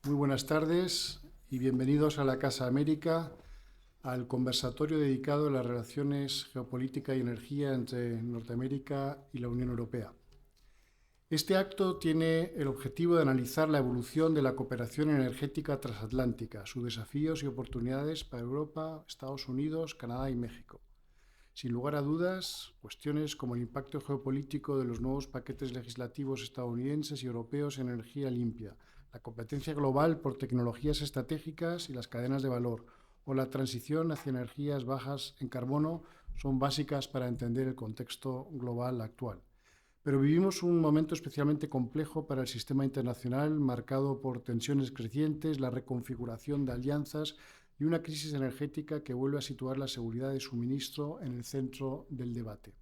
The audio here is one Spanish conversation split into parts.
Muy buenas tardes y bienvenidos a la Casa América, al conversatorio dedicado a las relaciones geopolítica y energía entre Norteamérica y la Unión Europea. Este acto tiene el objetivo de analizar la evolución de la cooperación energética transatlántica, sus desafíos y oportunidades para Europa, Estados Unidos, Canadá y México. Sin lugar a dudas, cuestiones como el impacto geopolítico de los nuevos paquetes legislativos estadounidenses y europeos en energía limpia, la competencia global por tecnologías estratégicas y las cadenas de valor, o la transición hacia energías bajas en carbono son básicas para entender el contexto global actual. Pero vivimos un momento especialmente complejo para el sistema internacional, marcado por tensiones crecientes, la reconfiguración de alianzas y una crisis energética que vuelve a situar la seguridad de suministro en el centro del debate.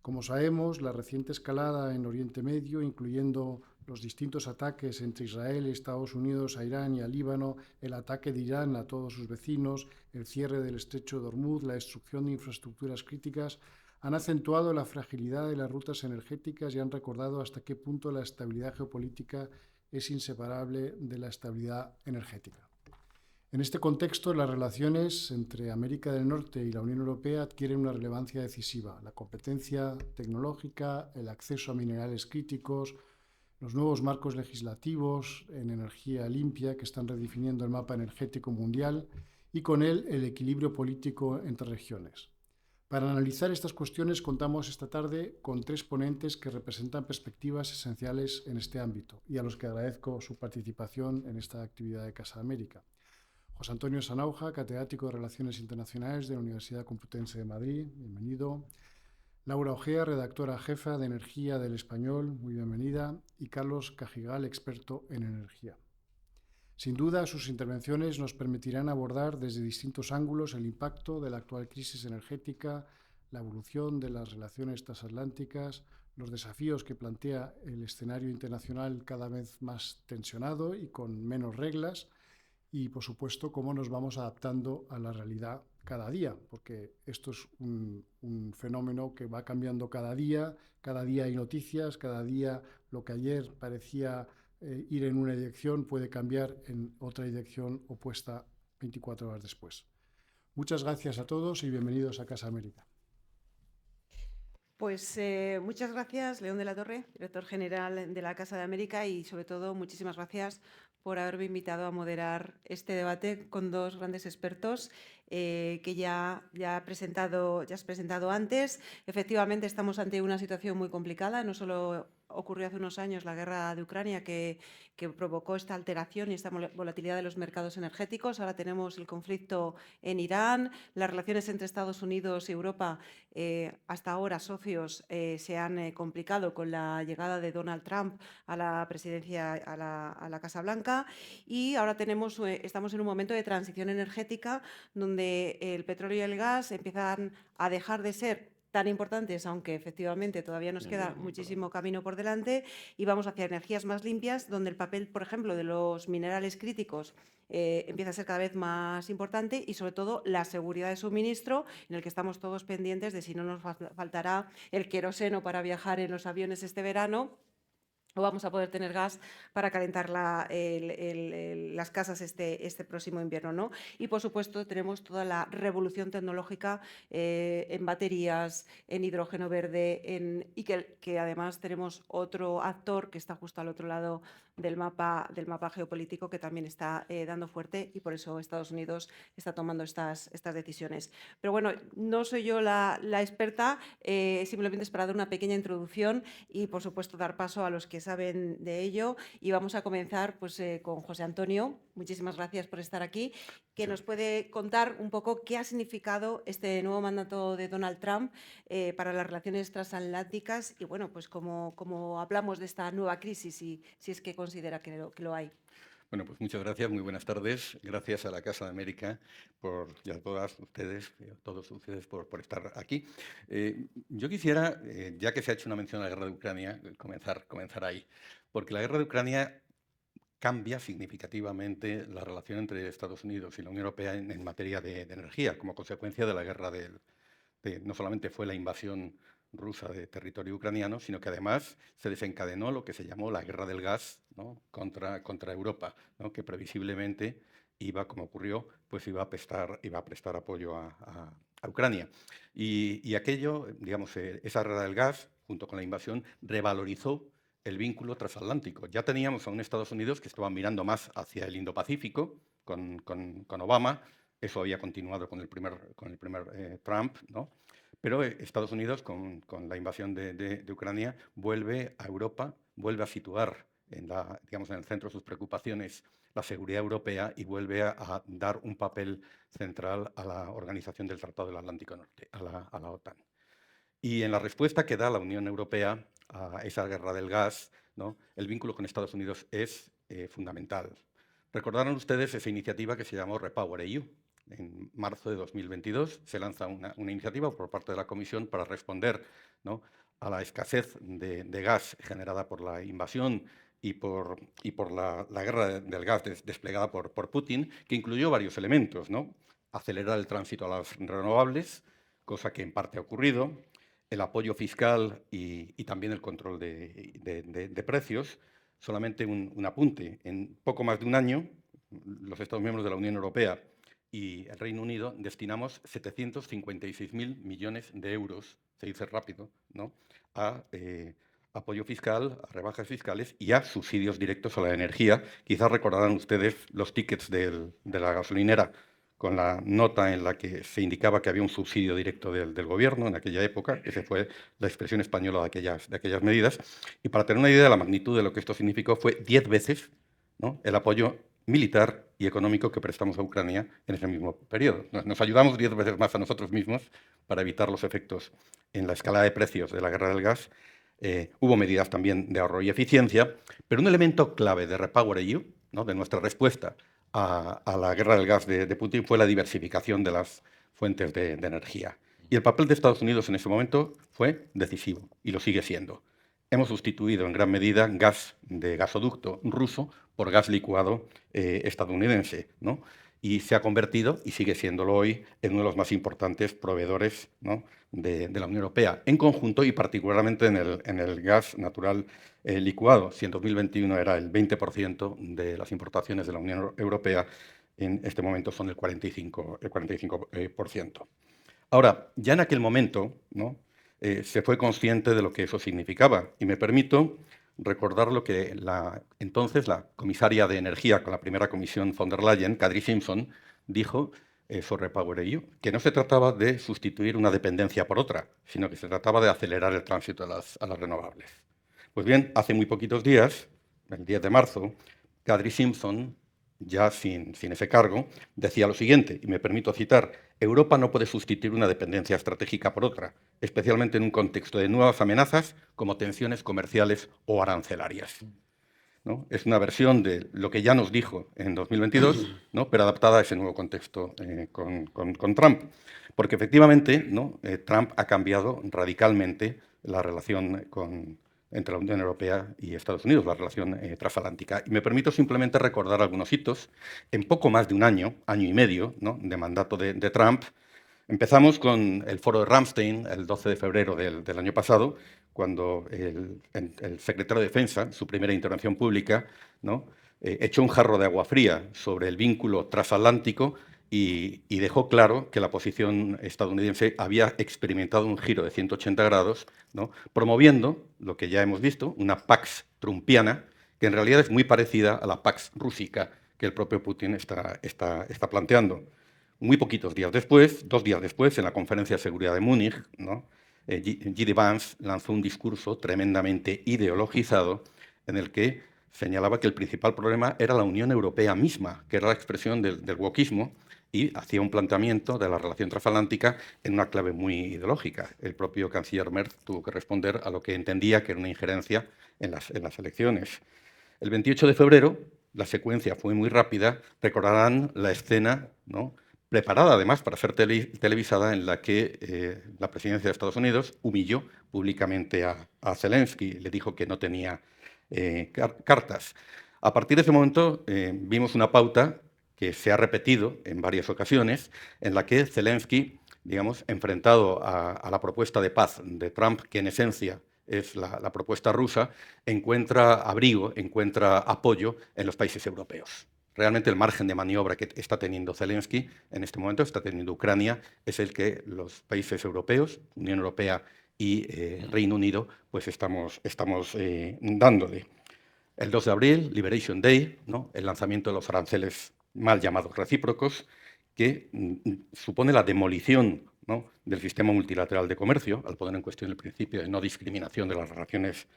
Como sabemos, la reciente escalada en Oriente Medio, incluyendo los distintos ataques entre Israel y Estados Unidos a Irán y a Líbano, el ataque de Irán a todos sus vecinos, el cierre del estrecho de Hormuz, la destrucción de infraestructuras críticas, han acentuado la fragilidad de las rutas energéticas y han recordado hasta qué punto la estabilidad geopolítica es inseparable de la estabilidad energética. En este contexto, las relaciones entre América del Norte y la Unión Europea adquieren una relevancia decisiva. La competencia tecnológica, el acceso a minerales críticos, los nuevos marcos legislativos en energía limpia que están redefiniendo el mapa energético mundial y con él el equilibrio político entre regiones. Para analizar estas cuestiones contamos esta tarde con tres ponentes que representan perspectivas esenciales en este ámbito y a los que agradezco su participación en esta actividad de Casa América. José Antonio Sanauja, catedrático de Relaciones Internacionales de la Universidad Complutense de Madrid, bienvenido. Laura Ojea, redactora jefa de Energía del Español, muy bienvenida. Y Carlos Cajigal, experto en energía. Sin duda, sus intervenciones nos permitirán abordar desde distintos ángulos el impacto de la actual crisis energética, la evolución de las relaciones transatlánticas, los desafíos que plantea el escenario internacional cada vez más tensionado y con menos reglas, y, por supuesto, cómo nos vamos adaptando a la realidad cada día, porque esto es un fenómeno que va cambiando cada día hay noticias, cada día lo que ayer parecía ir en una dirección puede cambiar en otra dirección opuesta 24 horas después. Muchas gracias a todos y bienvenidos a Casa América. Pues muchas gracias, León de la Torre, director general de la Casa de América, y sobre todo muchísimas gracias por haberme invitado a moderar este debate con dos grandes expertos que ya has presentado antes. Efectivamente, estamos ante una situación muy complicada. No solo ocurrió hace unos años la guerra de Ucrania que provocó esta alteración y esta volatilidad de los mercados energéticos. Ahora tenemos el conflicto en Irán, las relaciones entre Estados Unidos y Europa, hasta ahora socios, se han complicado con la llegada de Donald Trump a la presidencia, a la Casa Blanca, y ahora estamos en un momento de transición energética donde el petróleo y el gas empiezan a dejar de ser tan importantes, aunque efectivamente todavía nos queda muchísimo camino por delante, y vamos hacia energías más limpias, donde el papel, por ejemplo, de los minerales críticos empieza a ser cada vez más importante, y sobre todo la seguridad de suministro, en el que estamos todos pendientes de si no nos faltará el queroseno para viajar en los aviones este verano, o vamos a poder tener gas para calentar las casas este próximo invierno, ¿no? Y, por supuesto, tenemos toda la revolución tecnológica en baterías, en hidrógeno verde, y que además tenemos otro actor que está justo al otro lado del mapa geopolítico, que también está dando fuerte, y por eso Estados Unidos está tomando estas decisiones. Pero bueno, no soy yo la experta, simplemente es para dar una pequeña introducción y, por supuesto, dar paso a los que saben de ello. Y vamos a comenzar con José Antonio. Muchísimas gracias por estar aquí, que nos puede contar un poco qué ha significado este nuevo mandato de Donald Trump para las relaciones transatlánticas y, bueno, pues cómo hablamos de esta nueva crisis y si es que considera que lo hay. Bueno, pues muchas gracias, muy buenas tardes. Gracias a la Casa de América y a todos ustedes por estar aquí. Yo quisiera, ya que se ha hecho una mención a la guerra de Ucrania, comenzar ahí, porque la guerra de Ucrania cambia significativamente la relación entre Estados Unidos y la Unión Europea en materia de energía, como consecuencia de la guerra no solamente fue la invasión rusa de territorio ucraniano, sino que además se desencadenó lo que se llamó la guerra del gas, ¿no?, contra Europa, ¿no?, que previsiblemente iba, como ocurrió, pues iba a prestar apoyo a Ucrania. Y aquello, digamos, esa guerra del gas, junto con la invasión, revalorizó el vínculo transatlántico. Ya teníamos a un Estados Unidos que estaba mirando más hacia el Indo-Pacífico con Obama. Eso había continuado con el primer Trump, ¿no? Pero Estados Unidos, con la invasión de Ucrania, vuelve a Europa, vuelve a situar digamos, en el centro de sus preocupaciones la seguridad europea y vuelve a dar un papel central a la Organización del Tratado del Atlántico Norte, a la OTAN. Y en la respuesta que da la Unión Europea a esa guerra del gas, ¿no?, el vínculo con Estados Unidos es fundamental. Recordarán ustedes esa iniciativa que se llamó REPowerEU. En marzo de 2022 se lanza una iniciativa por parte de la Comisión para responder, ¿no?, a la escasez de gas generada por la invasión y por la guerra del gas desplegada por Putin, que incluyó varios elementos, ¿no? Acelerar el tránsito a las renovables, cosa que en parte ha ocurrido, el apoyo fiscal y también el control de precios. Solamente un apunte. En poco más de un año, los Estados miembros de la Unión Europea y el Reino Unido destinamos 756.000 millones de euros, se dice rápido, ¿no?, a apoyo fiscal, a rebajas fiscales y a subsidios directos a la energía. Quizás recordarán ustedes los tickets de la gasolinera con la nota en la que se indicaba que había un subsidio directo del gobierno en aquella época. Esa fue la expresión española de aquellas medidas. Y para tener una idea de la magnitud de lo que esto significó, fue 10 veces, ¿no?, el apoyo militar y económico que prestamos a Ucrania en ese mismo periodo. Nos ayudamos 10 veces más a nosotros mismos para evitar los efectos en la escalada de precios de la guerra del gas. Hubo medidas también de ahorro y eficiencia, pero un elemento clave de REPowerEU, ¿no?, de nuestra respuesta a la guerra del gas de Putin, fue la diversificación de las fuentes de energía. Y el papel de Estados Unidos en ese momento fue decisivo y lo sigue siendo. Hemos sustituido en gran medida gas de gasoducto ruso por gas licuado estadounidense, ¿no?, y se ha convertido, y sigue siéndolo hoy, en uno de los más importantes proveedores, ¿no?, de la Unión Europea, en conjunto y particularmente en el gas natural licuado. Si en 2021 era el 20% de las importaciones de la Unión Europea, en este momento son el 45%. Ahora, ya en aquel momento, ¿no?, se fue consciente de lo que eso significaba. Y me permito recordar lo que entonces la comisaria de Energía con la primera comisión von der Leyen, Kadri Simpson, dijo sobre REPowerEU, que no se trataba de sustituir una dependencia por otra, sino que se trataba de acelerar el tránsito a las renovables. Pues bien, hace muy poquitos días, el 10 de marzo, Kadri Simpson, ya sin ese cargo, decía lo siguiente, y me permito citar: Europa no puede sustituir una dependencia estratégica por otra, especialmente en un contexto de nuevas amenazas como tensiones comerciales o arancelarias, ¿no? Es una versión de lo que ya nos dijo en 2022, ¿no?, pero adaptada a ese nuevo contexto con Trump. Porque efectivamente, ¿no?, Trump ha cambiado radicalmente la relación entre la Unión Europea y Estados Unidos, la relación transatlántica. Y me permito simplemente recordar algunos hitos. En poco más de un año y medio, ¿no?, de mandato de Trump, empezamos con el foro de Ramstein el 12 de febrero del año pasado, cuando el secretario de Defensa, su primera intervención pública, ¿no?, echó un jarro de agua fría sobre el vínculo transatlántico y dejó claro que la posición estadounidense había experimentado un giro de 180 grados, ¿no?, promoviendo lo que ya hemos visto, una Pax trumpiana, que en realidad es muy parecida a la Pax rússica que el propio Putin está planteando. Muy poquitos días después, 2 días después, en la Conferencia de Seguridad de Múnich, ¿no?, J.D. Vance lanzó un discurso tremendamente ideologizado en el que señalaba que el principal problema era la Unión Europea misma, que era la expresión del wokismo, y hacía un planteamiento de la relación transatlántica en una clave muy ideológica. El propio canciller Merz tuvo que responder a lo que entendía que era una injerencia en las elecciones. El 28 de febrero, la secuencia fue muy rápida. Recordarán la escena, ¿no?, preparada además para ser televisada, en la que la presidencia de Estados Unidos humilló públicamente a Zelensky, le dijo que no tenía cartas. A partir de ese momento vimos una pauta que se ha repetido en varias ocasiones, en la que Zelensky digamos, enfrentado a la propuesta de paz de Trump, que en esencia es la propuesta rusa, encuentra abrigo, encuentra apoyo en los países europeos. Realmente el margen de maniobra que está teniendo Zelensky en este momento, está teniendo Ucrania, es el que los países europeos, Unión Europea y Reino Unido, pues estamos dándole. El 2 de abril, Liberation Day, ¿no? El lanzamiento de los aranceles mal llamados recíprocos, que supone la demolición, ¿no?, del sistema multilateral de comercio, al poner en cuestión el principio de no discriminación de las relaciones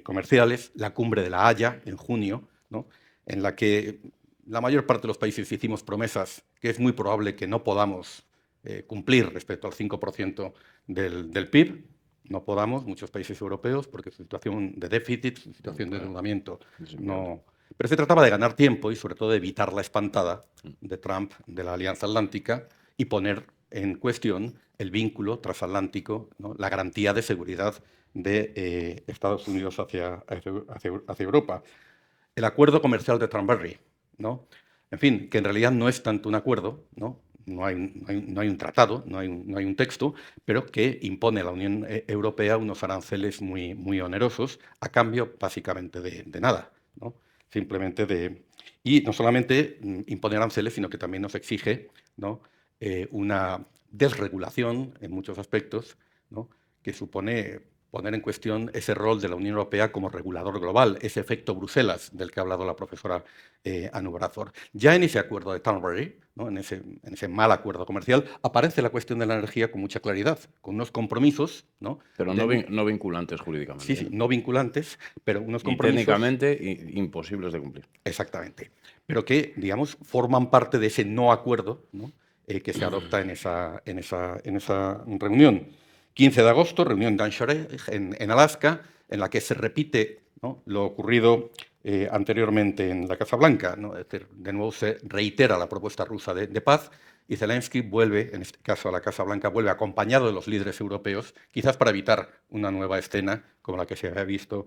comerciales, la cumbre de La Haya en junio, ¿no?, en la que la mayor parte de los países hicimos promesas que es muy probable que no podamos cumplir respecto al 5% del PIB. No podamos, muchos países europeos, porque su situación de déficit, su situación de endeudamiento no... Pero se trataba de ganar tiempo y sobre todo de evitar la espantada de Trump de la Alianza Atlántica y poner en cuestión el vínculo transatlántico, ¿no?, la garantía de seguridad de Estados Unidos hacia Europa. El acuerdo comercial de Trump-Berry, ¿no? En fin, que en realidad no es tanto un acuerdo, ¿no? No hay un tratado, no hay un texto, pero que impone a la Unión Europea unos aranceles muy onerosos a cambio básicamente de nada, ¿no? Simplemente de... Y no solamente impone aranceles, sino que también nos exige, ¿no?, una desregulación en muchos aspectos, ¿no?, que supone poner en cuestión ese rol de la Unión Europea como regulador global, ese efecto Bruselas del que ha hablado la profesora Anu Bradford. Ya en ese acuerdo de Thornbury, ¿no?, en ese mal acuerdo comercial, aparece la cuestión de la energía con mucha claridad, con unos compromisos, ¿no? Pero no vinculantes jurídicamente. Sí, no vinculantes, pero unos y compromisos... técnicamente imposibles de cumplir. Exactamente. Pero que, digamos, forman parte de ese no acuerdo, ¿no?, que se adopta en esa reunión. 15 de agosto, reunión de Anchorage, en Alaska, en la que se repite, ¿no?, lo ocurrido anteriormente en la Casa Blanca, ¿no? Es decir, de nuevo se reitera la propuesta rusa de paz y Zelensky vuelve, en este caso a la Casa Blanca, vuelve acompañado de los líderes europeos, quizás para evitar una nueva escena como la que se había visto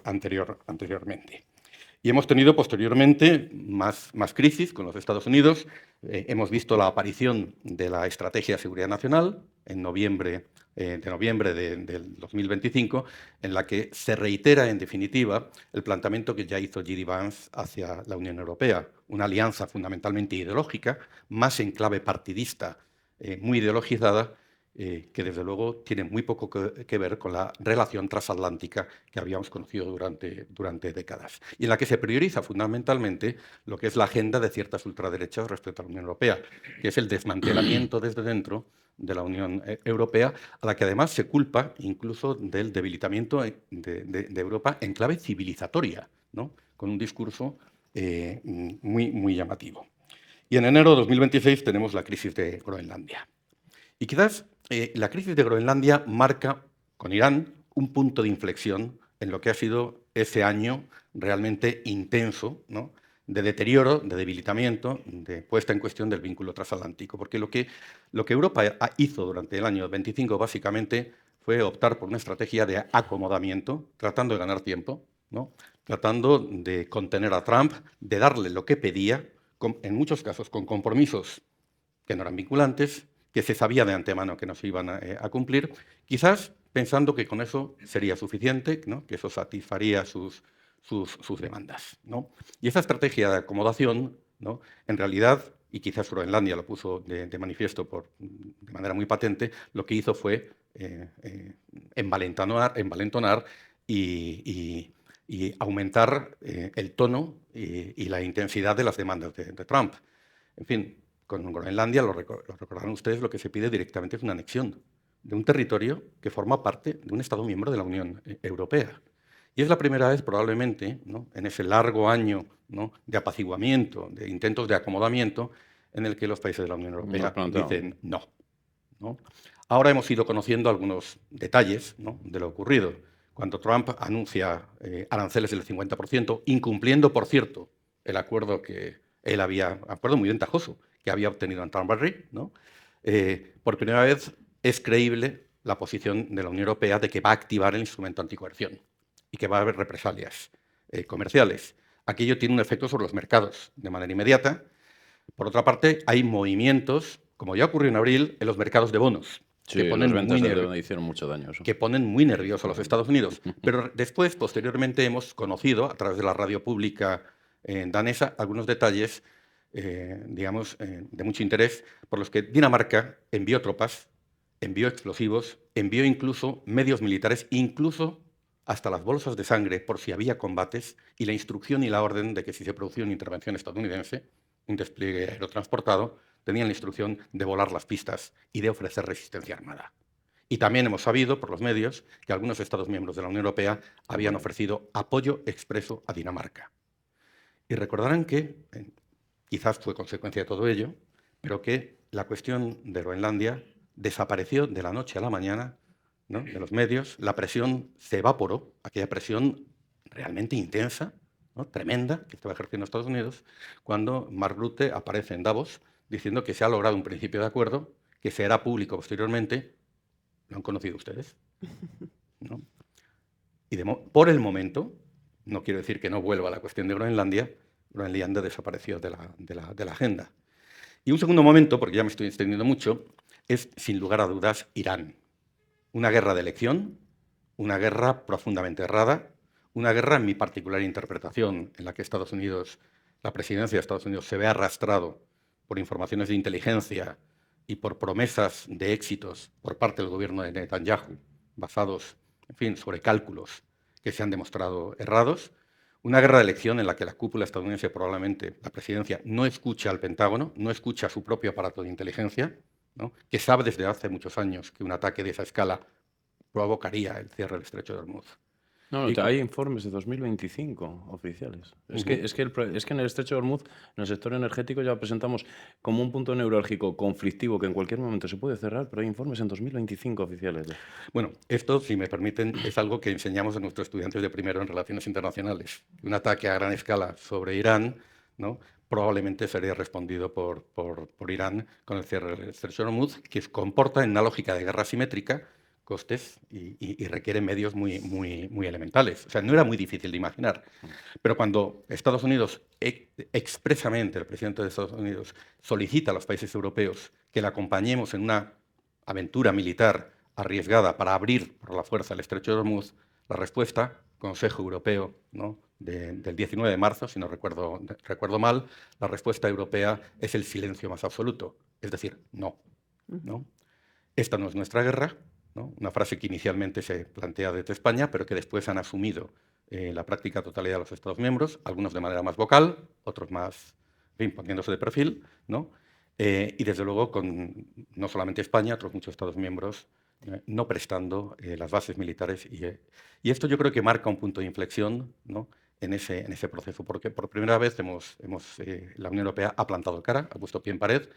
anteriormente. Y hemos tenido posteriormente más crisis con los Estados Unidos. Hemos visto la aparición de la Estrategia de Seguridad Nacional en noviembre del 2025, en la que se reitera, en definitiva, el planteamiento que ya hizo J.D. Vance hacia la Unión Europea, una alianza fundamentalmente ideológica, más en clave partidista, muy ideologizada, que desde luego tiene muy poco que ver con la relación transatlántica que habíamos conocido durante décadas, y en la que se prioriza fundamentalmente lo que es la agenda de ciertas ultraderechas respecto a la Unión Europea, que es el desmantelamiento desde dentro de la Unión Europea, a la que además se culpa incluso del debilitamiento de Europa en clave civilizatoria, ¿no?, con un discurso muy llamativo. Y en enero de 2026 tenemos la crisis de Groenlandia. Y quizás la crisis de Groenlandia marca, con Irán, un punto de inflexión en lo que ha sido ese año realmente intenso, ¿no?, de deterioro, de debilitamiento, de puesta en cuestión del vínculo transatlántico. Porque lo que Europa hizo durante el año 25 básicamente fue optar por una estrategia de acomodamiento, tratando de ganar tiempo, ¿no?, tratando de contener a Trump, de darle lo que pedía, en muchos casos con compromisos que no eran vinculantes, que se sabía de antemano que no se iban a cumplir, quizás pensando que con eso sería suficiente, ¿no?, que eso satisfaría sus demandas, ¿no? Y esa estrategia de acomodación, ¿no?, en realidad, y quizás Groenlandia lo puso de manifiesto de manera muy patente, lo que hizo fue envalentonar y aumentar el tono y la intensidad de las demandas de Trump. En fin, con Groenlandia, lo recordarán ustedes, lo que se pide directamente es una anexión de un territorio que forma parte de un Estado miembro de la Unión Europea. Y es la primera vez probablemente, ¿no?, en ese largo año, ¿no?, de apaciguamiento, de intentos de acomodamiento, en el que los países de la Unión Europea dicen no, ¿no? Ahora hemos ido conociendo algunos detalles, ¿no?, de lo ocurrido. Cuando Trump anuncia aranceles del 50%, incumpliendo, por cierto, el acuerdo que él acuerdo muy ventajoso, que había obtenido en Thornbury, ¿no?, por primera vez es creíble la posición de la Unión Europea de que va a activar el instrumento anticoerción y que va a haber represalias comerciales. Aquello tiene un efecto sobre los mercados de manera inmediata. Por otra parte, hay movimientos como ya ocurrió en abril, en los mercados de bonos, Sí, que las ponen ventas muy de deuda hicieron mucho daño. Eso. que ponen muy nerviosos a los Estados Unidos. Pero después, posteriormente, hemos conocido, a través de la radio pública danesa, algunos detalles, digamos, de mucho interés, por los que Dinamarca envió tropas, envió explosivos, envió incluso medios militares, incluso hasta las bolsas de sangre por si había combates, y la instrucción y la orden de que si se producía una intervención estadounidense, un despliegue aerotransportado, tenían la instrucción de volar las pistas y de ofrecer resistencia armada. Y también hemos sabido por los medios que algunos Estados miembros de la Unión Europea habían ofrecido apoyo expreso a Dinamarca. Y recordarán que, quizás fue consecuencia de todo ello, pero que la cuestión de Groenlandia desapareció de la noche a la mañana, ¿no?, de los medios. La presión se evaporó, aquella presión realmente intensa, ¿no?, tremenda, que estaba ejerciendo Estados Unidos, cuando Mark Rutte aparece en Davos diciendo que se ha logrado un principio de acuerdo que se hará público posteriormente. ¿Lo han conocido ustedes? ¿No? Y por el momento, no quiero decir que no vuelva a la cuestión de Groenlandia, Groenlandia desapareció de la agenda. Y un segundo momento, porque ya me estoy extendiendo mucho, es, sin lugar a dudas, Irán. Una guerra de elección, una guerra profundamente errada, una guerra, en mi particular interpretación, en la que Estados Unidos, la presidencia de Estados Unidos se ve arrastrado por informaciones de inteligencia y por promesas de éxitos por parte del gobierno de Netanyahu, basados, en fin, sobre cálculos que se han demostrado errados. Una guerra de elección en la que la cúpula estadounidense, probablemente la presidencia, no escucha al Pentágono, no escucha a su propio aparato de inteligencia, ¿no?, que sabe desde hace muchos años que un ataque de esa escala provocaría el cierre del estrecho de Hormuz. No, hay informes de 2025 oficiales. Es que en el estrecho de Hormuz, en el sector energético, ya presentamos como un punto neurálgico conflictivo que en cualquier momento se puede cerrar, pero hay informes en 2025 oficiales. Bueno, esto, si me permiten, es algo que enseñamos a nuestros estudiantes de primero en Relaciones Internacionales. Un ataque a gran escala sobre Irán, ¿no?, probablemente sería respondido por Irán con el cierre del estrecho de Hormuz, que se comporta en una lógica de guerra asimétrica, costes y requiere medios muy elementales. O sea, no era muy difícil de imaginar. Pero cuando Estados Unidos, expresamente el presidente de Estados Unidos, solicita a los países europeos que le acompañemos en una aventura militar arriesgada para abrir por la fuerza el estrecho de Hormuz, la respuesta, Consejo Europeo, ¿no?, del 19 de marzo, si no recuerdo mal, la respuesta europea es el silencio más absoluto. Es decir, no. Esta no es nuestra guerra, ¿no?, una frase que inicialmente se plantea desde España, pero que después han asumido la práctica totalidad de los Estados miembros, algunos de manera más vocal, otros más, en fin, poniéndose de perfil, ¿no? Y desde luego con no solamente España, otros muchos Estados miembros no prestando las bases militares. Y esto yo creo que marca un punto de inflexión, ¿no?, en ese proceso, porque por primera vez la Unión Europea ha plantado cara, ha puesto pie en pared,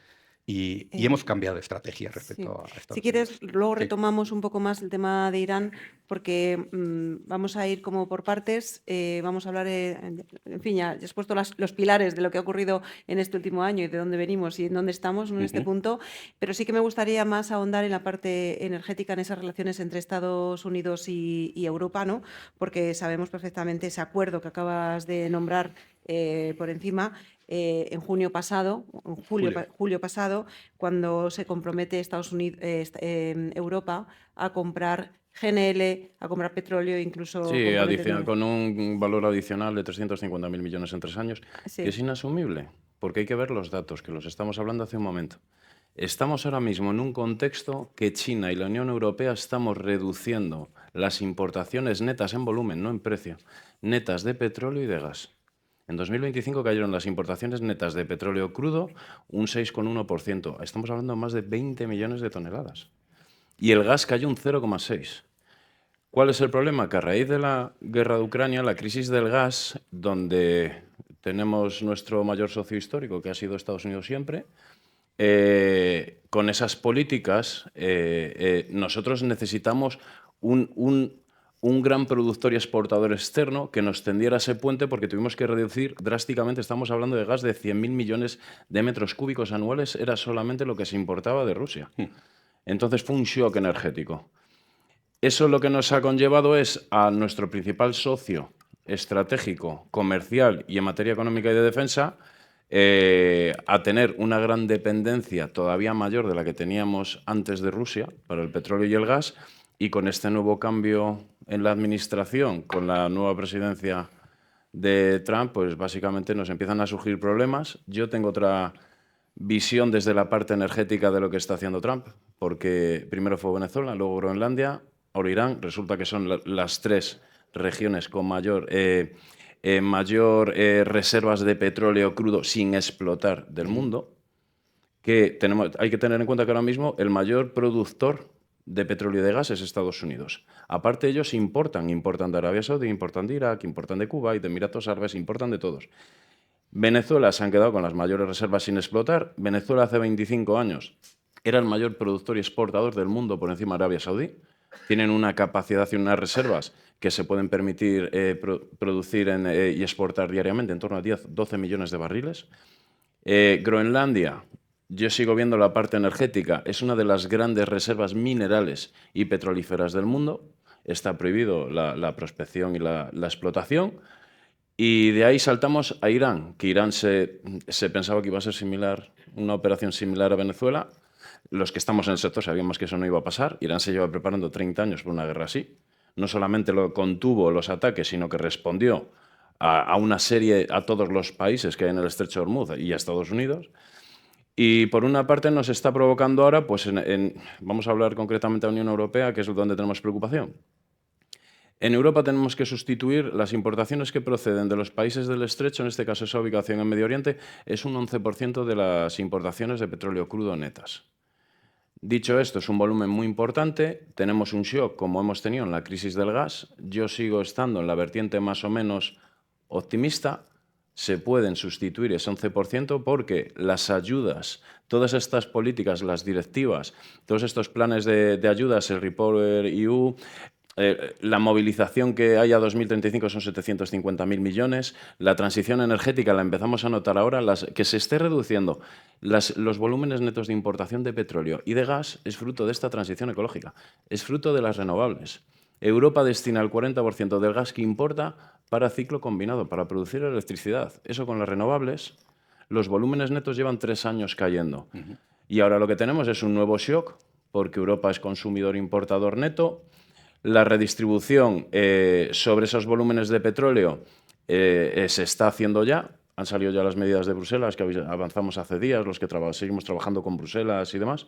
y hemos cambiado de estrategia respecto a Estados Si quieres, Unidos. luego Sí. retomamos un poco más el tema de Irán, porque vamos a ir como por partes. Vamos a hablar, en fin, ya has puesto los pilares de lo que ha ocurrido en este último año y de dónde venimos y en dónde estamos en este punto, pero sí que me gustaría más ahondar en la parte energética, en esas relaciones entre Estados Unidos y Europa, ¿no?, porque sabemos perfectamente ese acuerdo que acabas de nombrar por encima. En julio pasado, cuando se compromete Europa a comprar GNL, a comprar petróleo, incluso Sí, con un valor adicional de 350.000 millones en 3 años, Sí. que es inasumible, porque hay que ver los datos, que los estamos hablando hace un momento. Estamos ahora mismo en un contexto que China y la Unión Europea estamos reduciendo las importaciones netas en volumen, no en precio, netas de petróleo y de gas. En 2025 cayeron las importaciones netas de petróleo crudo un 6,1%. Estamos hablando de más de 20 millones de toneladas. Y el gas cayó un 0,6%. ¿Cuál es el problema? Que a raíz de la guerra de Ucrania, la crisis del gas, donde tenemos nuestro mayor socio histórico, que ha sido Estados Unidos siempre, con esas políticas nosotros necesitamos un gran productor y exportador externo que nos tendiera ese puente, porque tuvimos que reducir drásticamente. Estamos hablando de gas de 100.000 millones de metros cúbicos anuales, era solamente lo que se importaba de Rusia. Entonces fue un shock energético. Eso lo que nos ha conllevado es a nuestro principal socio estratégico, comercial y en materia económica y de defensa, a tener una gran dependencia todavía mayor de la que teníamos antes de Rusia para el petróleo y el gas, y con este nuevo cambio en la administración, con la nueva presidencia de Trump, pues básicamente nos empiezan a surgir problemas. Yo tengo otra visión desde la parte energética de lo que está haciendo Trump, porque primero fue Venezuela, luego Groenlandia, ahora Irán. Resulta que son las tres regiones con mayor reservas de petróleo crudo sin explotar del mundo, que hay que tener en cuenta que ahora mismo el mayor productor de petróleo y de gas es Estados Unidos. Aparte ellos importan de Arabia Saudí, importan de Irak, importan de Cuba y de Emiratos Árabes, importan de todos. Venezuela se han quedado con las mayores reservas sin explotar. Venezuela hace 25 años era el mayor productor y exportador del mundo por encima de Arabia Saudí. Tienen una capacidad y unas reservas que se pueden permitir producir y exportar diariamente en torno a 10-12 millones de barriles. Groenlandia, yo sigo viendo la parte energética, es una de las grandes reservas minerales y petrolíferas del mundo. Está prohibido la prospección y la explotación. Y de ahí saltamos a Irán, que Irán se pensaba que iba a ser similar, una operación similar a Venezuela. Los que estamos en el sector sabíamos que eso no iba a pasar. Irán se lleva preparando 30 años por una guerra así. No solamente contuvo los ataques, sino que respondió a todos los países que hay en el Estrecho de Hormuz y a Estados Unidos. Y por una parte nos está provocando ahora, pues vamos a hablar concretamente de la Unión Europea, que es donde tenemos preocupación. En Europa tenemos que sustituir las importaciones que proceden de los países del Estrecho, en este caso esa ubicación en Medio Oriente, es un 11% de las importaciones de petróleo crudo netas. Dicho esto, es un volumen muy importante, tenemos un shock como hemos tenido en la crisis del gas, yo sigo estando en la vertiente más o menos optimista, se pueden sustituir ese 11% porque las ayudas, todas estas políticas, las directivas, todos estos planes de ayudas, el REPowerEU, la movilización que hay a 2035 son 750.000 millones. La transición energética la empezamos a notar ahora, que se esté reduciendo los volúmenes netos de importación de petróleo y de gas es fruto de esta transición ecológica, es fruto de las renovables. Europa destina el 40% del gas que importa para ciclo combinado, para producir electricidad. Eso con las renovables, los volúmenes netos llevan 3 años cayendo. Y ahora lo que tenemos es un nuevo shock, porque Europa es consumidor importador neto. La redistribución sobre esos volúmenes de petróleo se está haciendo ya. Han salido ya las medidas de Bruselas, que avanzamos hace días, los que seguimos trabajando con Bruselas y demás.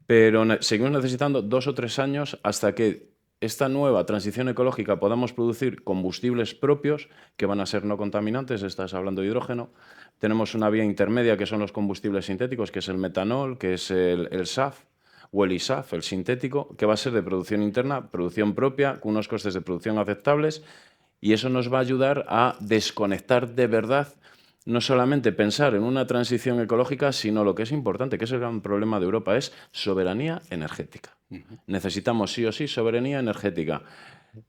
Pero seguimos necesitando 2 o 3 años hasta que esta nueva transición ecológica podamos producir combustibles propios que van a ser no contaminantes. Estás hablando de hidrógeno. Tenemos una vía intermedia que son los combustibles sintéticos, que es el metanol, que es el SAF, o el ISAF, el sintético, que va a ser de producción interna, producción propia, con unos costes de producción aceptables, y eso nos va a ayudar a desconectar de verdad, no solamente pensar en una transición ecológica, sino lo que es importante, que es el gran problema de Europa, es soberanía energética. Necesitamos sí o sí soberanía energética.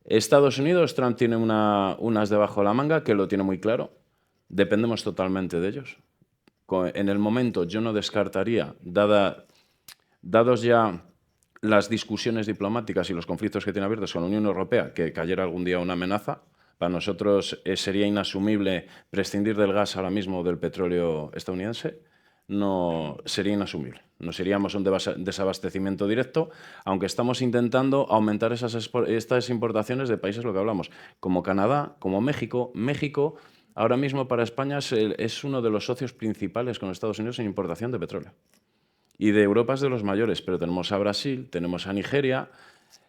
Estados Unidos, Trump tiene unas debajo de la manga, que lo tiene muy claro, dependemos totalmente de ellos. En el momento yo no descartaría, dados ya las discusiones diplomáticas y los conflictos que tiene abiertos con la Unión Europea, que cayera algún día una amenaza, para nosotros sería inasumible prescindir del gas ahora mismo del petróleo estadounidense, no sería inasumible. Nos iríamos a un desabastecimiento directo, aunque estamos intentando aumentar estas importaciones de países, lo que hablamos, como Canadá, como México. México ahora mismo para España es uno de los socios principales con Estados Unidos en importación de petróleo. Y de Europa es de los mayores, pero tenemos a Brasil, tenemos a Nigeria,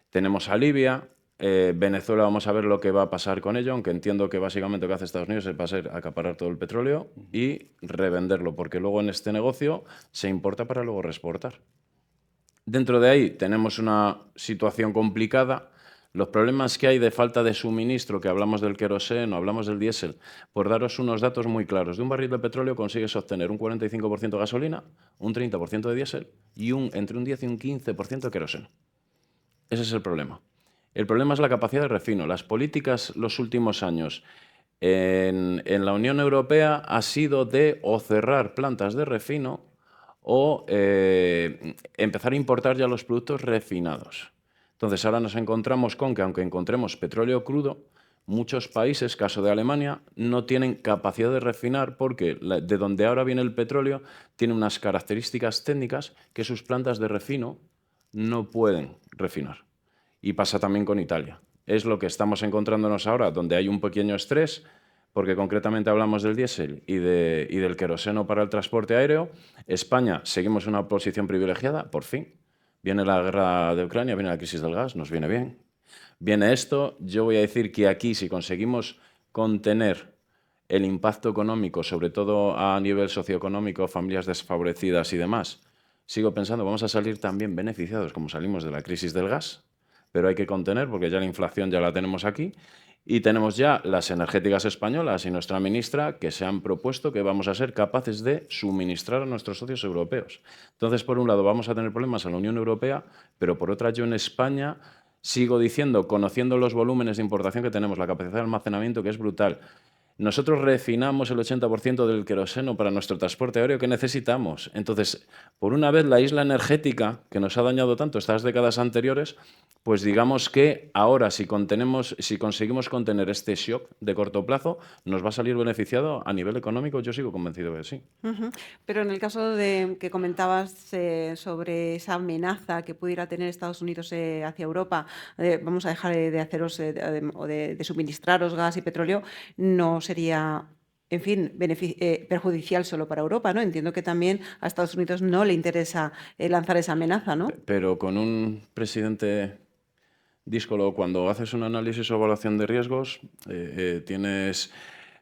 tenemos a Libia, Venezuela, vamos a ver lo que va a pasar con ello, aunque entiendo que básicamente lo que hace Estados Unidos va a ser acaparar todo el petróleo y revenderlo, porque luego en este negocio se importa para luego reexportar. Dentro de ahí tenemos una situación complicada. Los problemas que hay de falta de suministro, que hablamos del queroseno, hablamos del diésel, por daros unos datos muy claros. De un barril de petróleo consigues obtener un 45% de gasolina, un 30% de diésel y entre un 10 y un 15% de queroseno. Ese es el problema. El problema es la capacidad de refino. Las políticas los últimos años en la Unión Europea ha sido de o cerrar plantas de refino o empezar a importar ya los productos refinados. Entonces ahora nos encontramos con que aunque encontremos petróleo crudo, muchos países, caso de Alemania, no tienen capacidad de refinar porque de donde ahora viene el petróleo tiene unas características técnicas que sus plantas de refino no pueden refinar. Y pasa también con Italia. Es lo que estamos encontrándonos ahora, donde hay un pequeño estrés, porque concretamente hablamos del diésel y del queroseno para el transporte aéreo. España seguimos en una posición privilegiada, por fin. Viene la guerra de Ucrania, viene la crisis del gas, nos viene bien. Viene esto, yo voy a decir que aquí si conseguimos contener el impacto económico, sobre todo a nivel socioeconómico, familias desfavorecidas y demás, sigo pensando, vamos a salir también beneficiados como salimos de la crisis del gas, pero hay que contener porque ya la inflación ya la tenemos aquí y tenemos ya las energéticas españolas y nuestra ministra que se han propuesto que vamos a ser capaces de suministrar a nuestros socios europeos. Entonces, por un lado, vamos a tener problemas en la Unión Europea, pero por otra, yo en España sigo diciendo, conociendo los volúmenes de importación que tenemos, la capacidad de almacenamiento que es brutal, nosotros refinamos el 80% del queroseno para nuestro transporte aéreo que necesitamos. Entonces, por una vez, la isla energética, que nos ha dañado tanto estas décadas anteriores, pues digamos que ahora, si conseguimos contener este shock de corto plazo, nos va a salir beneficiado a nivel económico. Yo sigo convencido que sí. Pero en el caso de que comentabas sobre esa amenaza que pudiera tener Estados Unidos hacia Europa, vamos a dejar de haceros o de suministraros gas y petróleo, no sería, en fin, perjudicial solo para Europa, ¿no? Entiendo que también a Estados Unidos no le interesa lanzar esa amenaza, ¿no? Pero con un presidente díscolo, cuando haces un análisis o evaluación de riesgos, tienes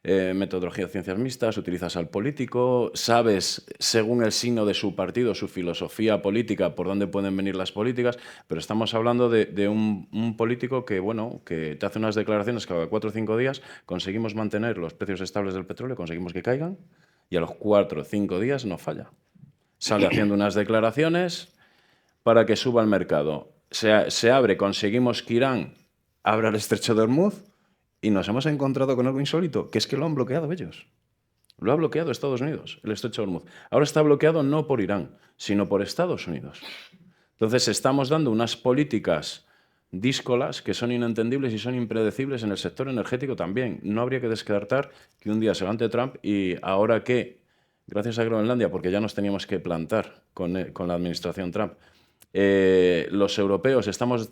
metodología de ciencias mixtas, utilizas al político, sabes, según el signo de su partido, su filosofía política, por dónde pueden venir las políticas, pero estamos hablando de un político que, bueno, que te hace unas declaraciones que cada 4 o 5 días conseguimos mantener los precios estables del petróleo, conseguimos que caigan, y a los 4 o 5 días no falla. Sale haciendo unas declaraciones para que suba el mercado. Se abre, conseguimos que Irán abra el estrecho de Hormuz y nos hemos encontrado con algo insólito, que es que lo han bloqueado ellos. Lo ha bloqueado Estados Unidos, el estrecho de Hormuz. Ahora está bloqueado no por Irán, sino por Estados Unidos. Entonces estamos dando unas políticas díscolas que son inentendibles y son impredecibles en el sector energético también. No habría que descartar que un día se levante Trump y ahora que, gracias a Groenlandia, porque ya nos teníamos que plantar con la administración Trump, los europeos estamos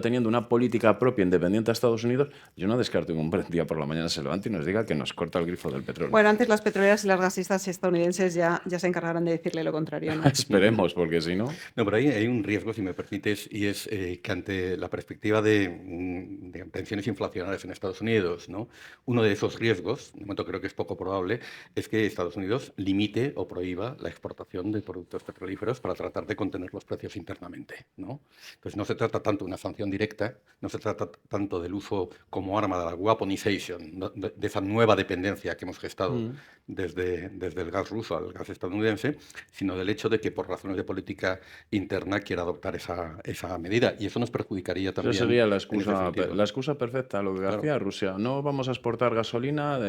teniendo una política propia independiente a Estados Unidos, yo no descarto que un buen día por la mañana se levante y nos diga que nos corta el grifo del petróleo. Bueno, antes las petroleras y las gasistas estadounidenses ya se encargarán de decirle lo contrario, ¿no? Esperemos, porque si no... No, pero ahí hay un riesgo, si me permites, y es que ante la perspectiva de tensiones inflacionarias en Estados Unidos, ¿no? Uno de esos riesgos, de momento creo que es poco probable, es que Estados Unidos limite o prohíba la exportación de productos petrolíferos para tratar de contener los precios internamente, ¿no? Entonces no se trata tanto de una sanción directa, no se trata tanto del uso como arma de la weaponization, ¿no? de esa nueva dependencia que hemos gestado desde el gas ruso al gas estadounidense, sino del hecho de que por razones de política interna quiera adoptar esa medida. Y eso nos perjudicaría también. Esa sería la excusa perfecta, lo que hacía Rusia. No vamos a exportar gasolina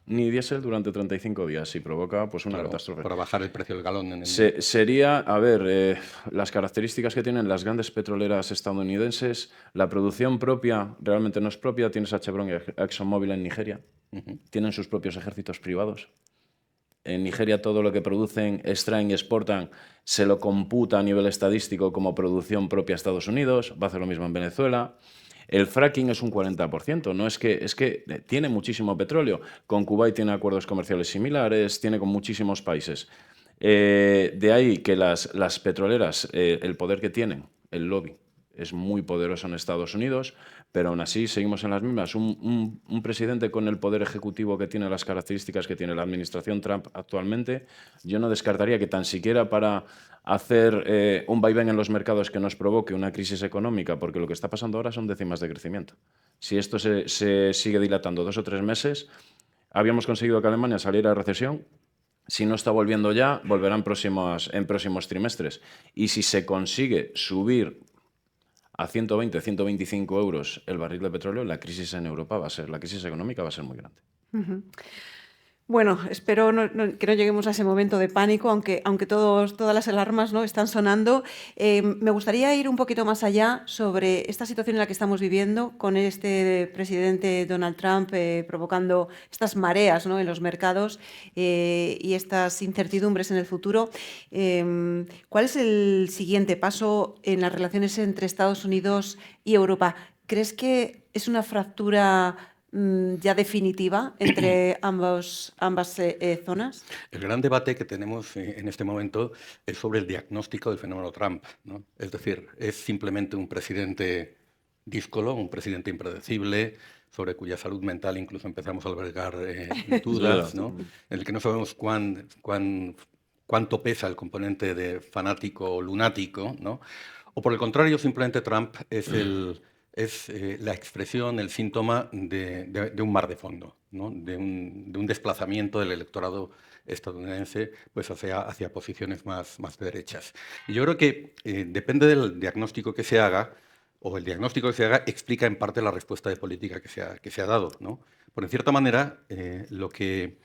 ni diésel durante 35 días y provoca pues, una catástrofe. Para bajar el precio del galón. Sería, a ver, las características que tienen las grandes petroleras estadounidenses, la producción propia realmente no es propia, tienes a Chevron y a ExxonMobil en Nigeria, tienen sus propios ejércitos privados. En Nigeria todo lo que producen, extraen y exportan se lo computa a nivel estadístico como producción propia a Estados Unidos, va a hacer lo mismo en Venezuela. El fracking es un 40%, no es que tiene muchísimo petróleo. Con Kuwait tiene acuerdos comerciales similares, tiene con muchísimos países. De ahí que las petroleras, el poder que tienen, el lobby, es muy poderoso en Estados Unidos, pero aún así seguimos en las mismas. Un presidente con el poder ejecutivo que tiene las características que tiene la administración Trump actualmente, yo no descartaría que tan siquiera para hacer un vaivén en los mercados que nos provoque una crisis económica, porque lo que está pasando ahora son décimas de crecimiento. Si esto se sigue dilatando 2 o 3 meses, habíamos conseguido que Alemania saliera de recesión. Si no está volviendo ya, volverá en próximos trimestres. Y si se consigue subir a 120, 125 euros el barril de petróleo, la crisis en Europa la crisis económica va a ser muy grande. Bueno, espero que no lleguemos a ese momento de pánico, aunque todas las alarmas, ¿no?, están sonando. Me gustaría ir un poquito más allá sobre esta situación en la que estamos viviendo, con este presidente Donald Trump provocando estas mareas, ¿no?, en los mercados y estas incertidumbres en el futuro. ¿Cuál es el siguiente paso en las relaciones entre Estados Unidos y Europa? ¿Crees que es una fractura ya definitiva entre ambas zonas? El gran debate que tenemos en este momento es sobre el diagnóstico del fenómeno Trump, ¿no? Es decir, ¿es simplemente un presidente díscolo, un presidente impredecible, sobre cuya salud mental incluso empezamos a albergar dudas, ¿no?, en el que no sabemos cuánto pesa el componente de fanático o lunático, ¿no? O por el contrario, simplemente Trump es la expresión, el síntoma de un mar de fondo, ¿no?, de un desplazamiento del electorado estadounidense pues hacia posiciones más derechas. Y yo creo que depende del diagnóstico que se haga, o el diagnóstico que se haga explica en parte la respuesta de política que se ha dado, ¿no? Por en cierta manera, lo que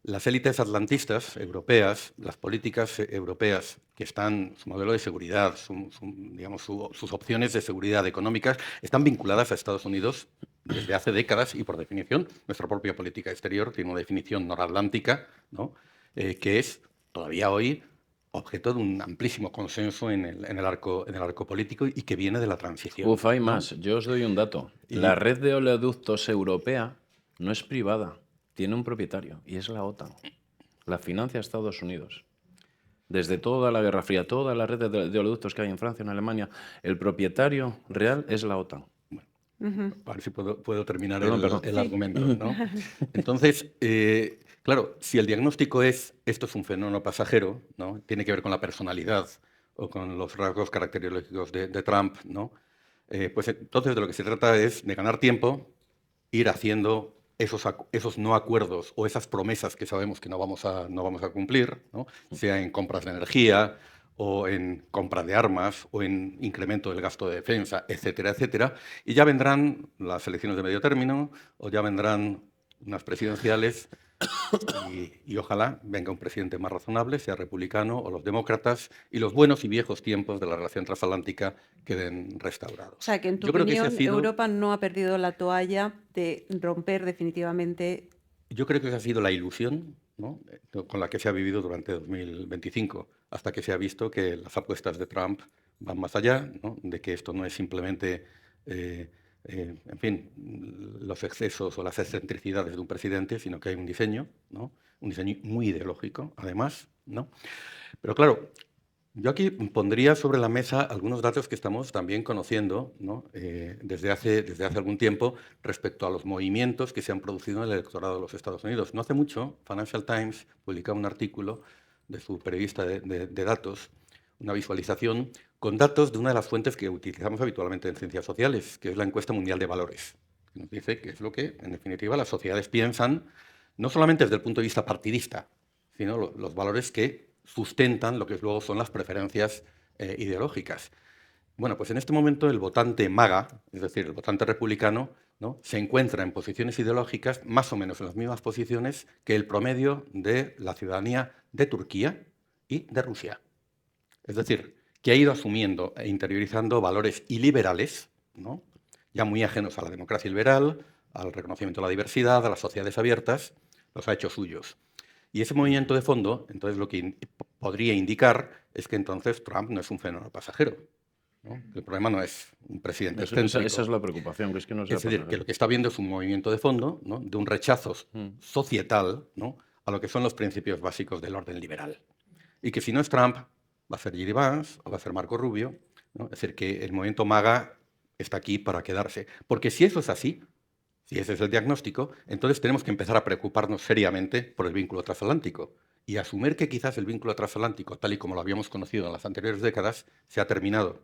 las élites atlantistas europeas, las políticas europeas que están, su modelo de seguridad, digamos, sus opciones de seguridad económicas, están vinculadas a Estados Unidos desde hace décadas y, por definición, nuestra propia política exterior tiene una definición noratlántica, ¿no?, que es todavía hoy objeto de un amplísimo consenso en el arco político y que viene de la transición. Uf, hay ¿no? más. Yo os doy un dato. Y- La red de oleoductos europea no es privada, tiene un propietario y es la OTAN. La financia Estados Unidos. Desde toda la Guerra Fría, toda la red de oleoductos que hay en Francia, en Alemania, el propietario real es la OTAN. A ver si puedo terminar Perdón. el Sí. argumento, ¿no? Entonces, claro, si el diagnóstico es esto es un fenómeno pasajero, ¿no?, tiene que ver con la personalidad o con los rasgos caracterológicos de Trump, ¿no?, pues entonces de lo que se trata es de ganar tiempo, ir haciendo esos no acuerdos o esas promesas que sabemos que no vamos a cumplir, ¿no?, sea en compras de energía o en compra de armas o en incremento del gasto de defensa, etcétera, etcétera. Y ya vendrán las elecciones de medio término o ya vendrán unas presidenciales y ojalá venga un presidente más razonable, sea republicano o los demócratas, y los buenos y viejos tiempos de la relación transatlántica queden restaurados. O sea, que en tu Yo creo que ese ha opinión, sido- Europa no ha perdido la toalla de romper definitivamente. Yo creo que esa ha sido la ilusión, ¿no?, con la que se ha vivido durante 2025, hasta que se ha visto que las apuestas de Trump van más allá, ¿no?, de que esto no es simplemente, en fin, los excesos o las excentricidades de un presidente, sino que hay un diseño, ¿no?, un diseño muy ideológico, además, ¿no? Pero claro, yo aquí pondría sobre la mesa algunos datos que estamos también conociendo, ¿no?, desde hace algún tiempo respecto a los movimientos que se han producido en el electorado de los Estados Unidos. No hace mucho, Financial Times publicaba un artículo de su periodista de datos, una visualización con datos de una de las fuentes que utilizamos habitualmente en ciencias sociales, que es la encuesta mundial de valores, que nos dice que es lo que, en definitiva, las sociedades piensan, no solamente desde el punto de vista partidista, sino los valores que sustentan lo que luego son las preferencias ideológicas. Bueno, pues en este momento el votante MAGA, es decir, el votante republicano, ¿no?, se encuentra en posiciones ideológicas más o menos en las mismas posiciones que el promedio de la ciudadanía de Turquía y de Rusia. Es decir, que ha ido asumiendo e interiorizando valores iliberales, ¿no?, ya muy ajenos a la democracia liberal, al reconocimiento de la diversidad, a las sociedades abiertas, los ha hecho suyos. Y ese movimiento de fondo, entonces, lo que podría indicar es que entonces Trump no es un fenómeno pasajero, ¿no? El problema no es un presidente excéntrico. Esa es la preocupación, que es que no sea Es decir, que lo que está viendo es un movimiento de fondo, ¿no?, de un rechazo societal, ¿no?, a lo que son los principios básicos del orden liberal. Y que si no es Trump, va a ser J.D. Vance o va a ser Marco Rubio, ¿no? Es decir, que el movimiento MAGA está aquí para quedarse. Porque si eso es así, si ese es el diagnóstico, entonces tenemos que empezar a preocuparnos seriamente por el vínculo transatlántico y asumir que quizás el vínculo transatlántico, tal y como lo habíamos conocido en las anteriores décadas, se ha terminado.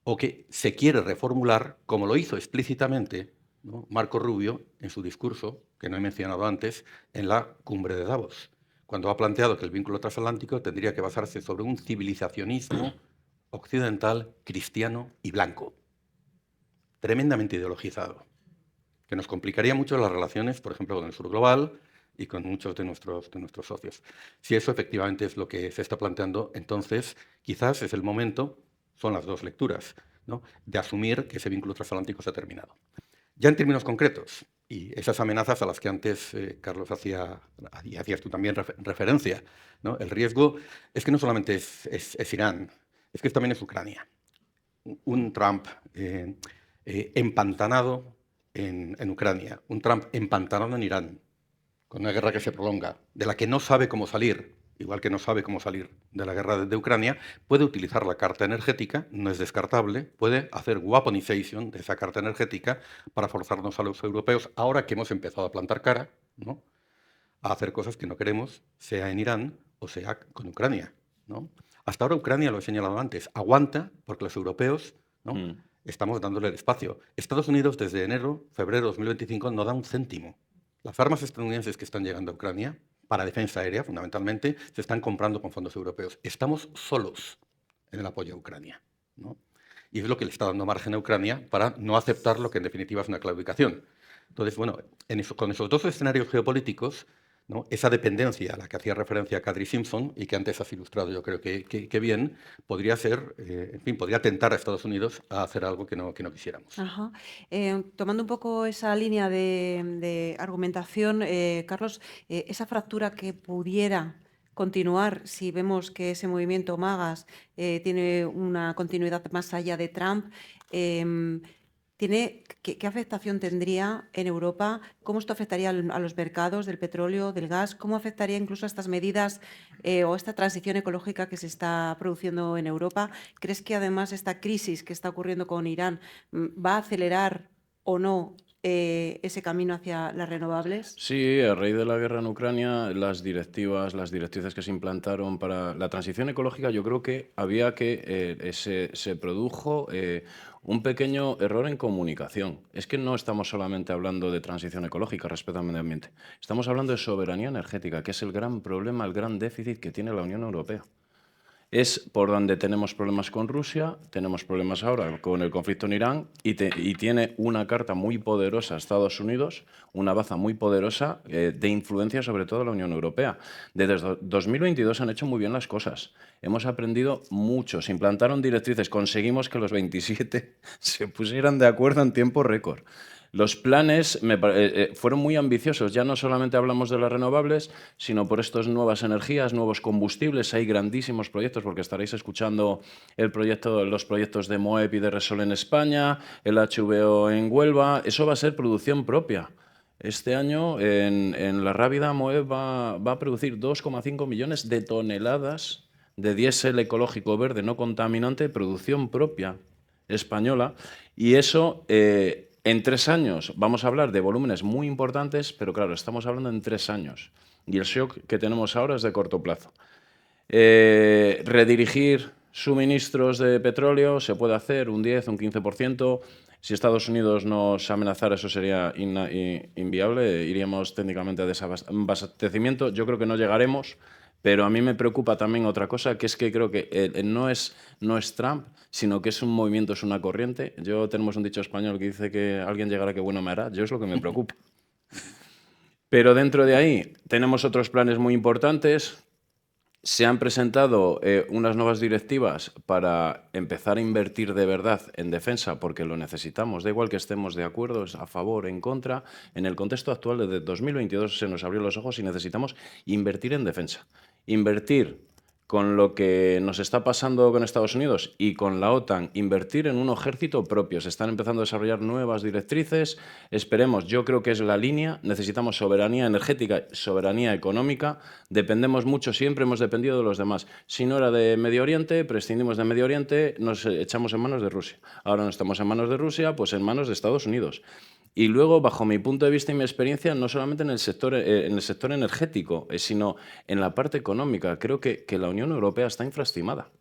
O que se quiere reformular, como lo hizo explícitamente, ¿no?, Marco Rubio en su discurso, que no he mencionado antes, en la cumbre de Davos, cuando ha planteado que el vínculo transatlántico tendría que basarse sobre un civilizacionismo occidental, cristiano y blanco, tremendamente ideologizado, que nos complicaría mucho las relaciones, por ejemplo, con el sur global y con muchos de nuestros socios. Si eso efectivamente es lo que se está planteando, entonces quizás es el momento, son las dos lecturas, ¿no?, de asumir que ese vínculo transatlántico se ha terminado. Ya en términos concretos, y esas amenazas a las que antes Carlos hacías tú también referencia, ¿no?, el riesgo es que no solamente es Irán, es que también es Ucrania. Un Trump empantanado en Ucrania, un Trump empantanado en Irán, con una guerra que se prolonga, de la que no sabe cómo salir, igual que no sabe cómo salir de la guerra de Ucrania, puede utilizar la carta energética, no es descartable, puede hacer weaponization de esa carta energética para forzarnos a los europeos, ahora que hemos empezado a plantar cara, ¿no?, a hacer cosas que no queremos, sea en Irán o sea con Ucrania, ¿no? Hasta ahora Ucrania, lo he señalado antes, aguanta porque los europeos, ¿no?, estamos dándole el espacio. Estados Unidos desde enero, febrero de 2025 no da un céntimo. Las armas estadounidenses que están llegando a Ucrania, para defensa aérea fundamentalmente, se están comprando con fondos europeos. Estamos solos en el apoyo a Ucrania, ¿no? Y es lo que le está dando margen a Ucrania para no aceptar lo que en definitiva es una claudicación. Entonces, bueno, con esos dos escenarios geopolíticos, ¿no?, esa dependencia a la que hacía referencia Kadri Simpson y que antes has ilustrado yo creo que bien, podría ser, en fin, podría tentar a Estados Unidos a hacer algo que no quisiéramos. Ajá. Tomando un poco esa línea de argumentación, Carlos, esa fractura que pudiera continuar si vemos que ese movimiento Magas tiene una continuidad más allá de Trump, ¿qué afectación tendría en Europa? ¿Cómo esto afectaría a los mercados del petróleo, del gas? ¿Cómo afectaría incluso a estas medidas o esta transición ecológica que se está produciendo en Europa? ¿Crees que además esta crisis que está ocurriendo con Irán va a acelerar o no ese camino hacia las renovables? Sí, a raíz de la guerra en Ucrania, las directrices que se implantaron para la transición ecológica, yo creo que había que se produjo un pequeño error en comunicación. Es que no estamos solamente hablando de transición ecológica respecto al medio ambiente. Estamos hablando de soberanía energética, que es el gran problema, el gran déficit que tiene la Unión Europea. Es por donde tenemos problemas con Rusia, tenemos problemas ahora con el conflicto en Irán y tiene una carta muy poderosa a Estados Unidos, una baza muy poderosa de influencia sobre todo la Unión Europea. Desde 2022 han hecho muy bien las cosas. Hemos aprendido mucho, se implantaron directrices, conseguimos que los 27 se pusieran de acuerdo en tiempo récord. Los planes fueron muy ambiciosos, ya no solamente hablamos de las renovables, sino por estas nuevas energías, nuevos combustibles. Hay grandísimos proyectos, porque estaréis escuchando los proyectos de Moeb y de Resol en España, el HVO en Huelva. Eso va a ser producción propia. Este año en La Rábida Moeb va a producir 2,5 millones de toneladas de diésel ecológico verde no contaminante, producción propia española, y eso en 3 años vamos a hablar de volúmenes muy importantes, pero claro, estamos hablando en 3 años y el shock que tenemos ahora es de corto plazo. Redirigir suministros de petróleo se puede hacer un 10, un 15%. Si Estados Unidos nos amenazara, eso sería inviable, iríamos técnicamente a desabastecimiento. Yo creo que no llegaremos. Pero a mí me preocupa también otra cosa, que es que creo que no es Trump, sino que es un movimiento, es una corriente. Tenemos un dicho español que dice que alguien llegará que bueno me hará. Yo es lo que me preocupa. Pero dentro de ahí tenemos otros planes muy importantes. Se han presentado unas nuevas directivas para empezar a invertir de verdad en defensa, porque lo necesitamos. Da igual que estemos de acuerdo, a favor, en contra. En el contexto actual, desde 2022 se nos abrió los ojos y necesitamos invertir en defensa. Invertir con lo que nos está pasando con Estados Unidos y con la OTAN, invertir en un ejército propio. Se están empezando a desarrollar nuevas directrices. Esperemos, yo creo que es la línea. Necesitamos soberanía energética, soberanía económica. Dependemos mucho, siempre hemos dependido de los demás. Si no era de Medio Oriente, prescindimos de Medio Oriente, nos echamos en manos de Rusia. Ahora no estamos en manos de Rusia, pues en manos de Estados Unidos. Y luego, bajo mi punto de vista y mi experiencia, no solamente en el sector energético, sino en la parte económica. Creo que la Unión Europea está infraestimada,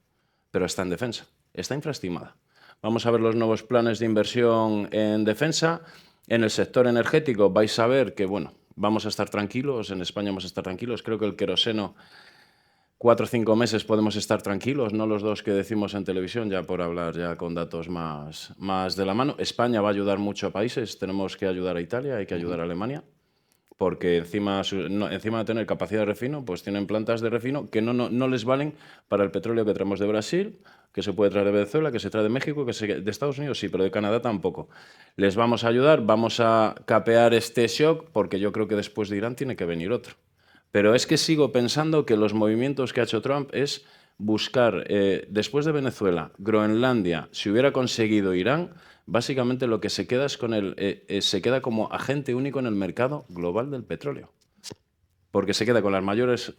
pero está en defensa, está infraestimada. Vamos a ver los nuevos planes de inversión en defensa. En el sector energético vais a ver que, bueno, vamos a estar tranquilos, en España vamos a estar tranquilos. Creo que el queroseno, 4 o 5 meses podemos estar tranquilos, no los 2 que decimos en televisión, ya por hablar ya con datos más de la mano. España va a ayudar mucho a países, tenemos que ayudar a Italia, hay que ayudar a Alemania, porque encima de tener capacidad de refino, pues tienen plantas de refino que no les valen para el petróleo que traemos de Brasil, que se puede traer de Venezuela, que se trae de México, de Estados Unidos sí, pero de Canadá tampoco. Les vamos a ayudar, vamos a capear este shock, porque yo creo que después de Irán tiene que venir otro. Pero es que sigo pensando que los movimientos que ha hecho Trump es buscar, después de Venezuela, Groenlandia, si hubiera conseguido Irán, básicamente lo que se queda es se queda como agente único en el mercado global del petróleo. Porque se queda con las mayores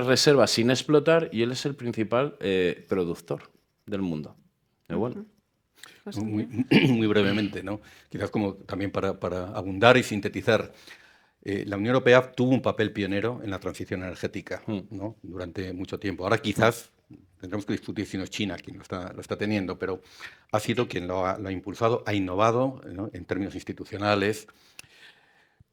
reservas sin explotar y él es el principal productor del mundo. Bueno. Muy brevemente, ¿no? Quizás como también para abundar y sintetizar. La Unión Europea tuvo un papel pionero en la transición energética, ¿no? Durante mucho tiempo. Ahora quizás tendremos que discutir si no es China quien lo está teniendo, pero ha sido quien lo ha impulsado, ha innovado, ¿no? En términos institucionales.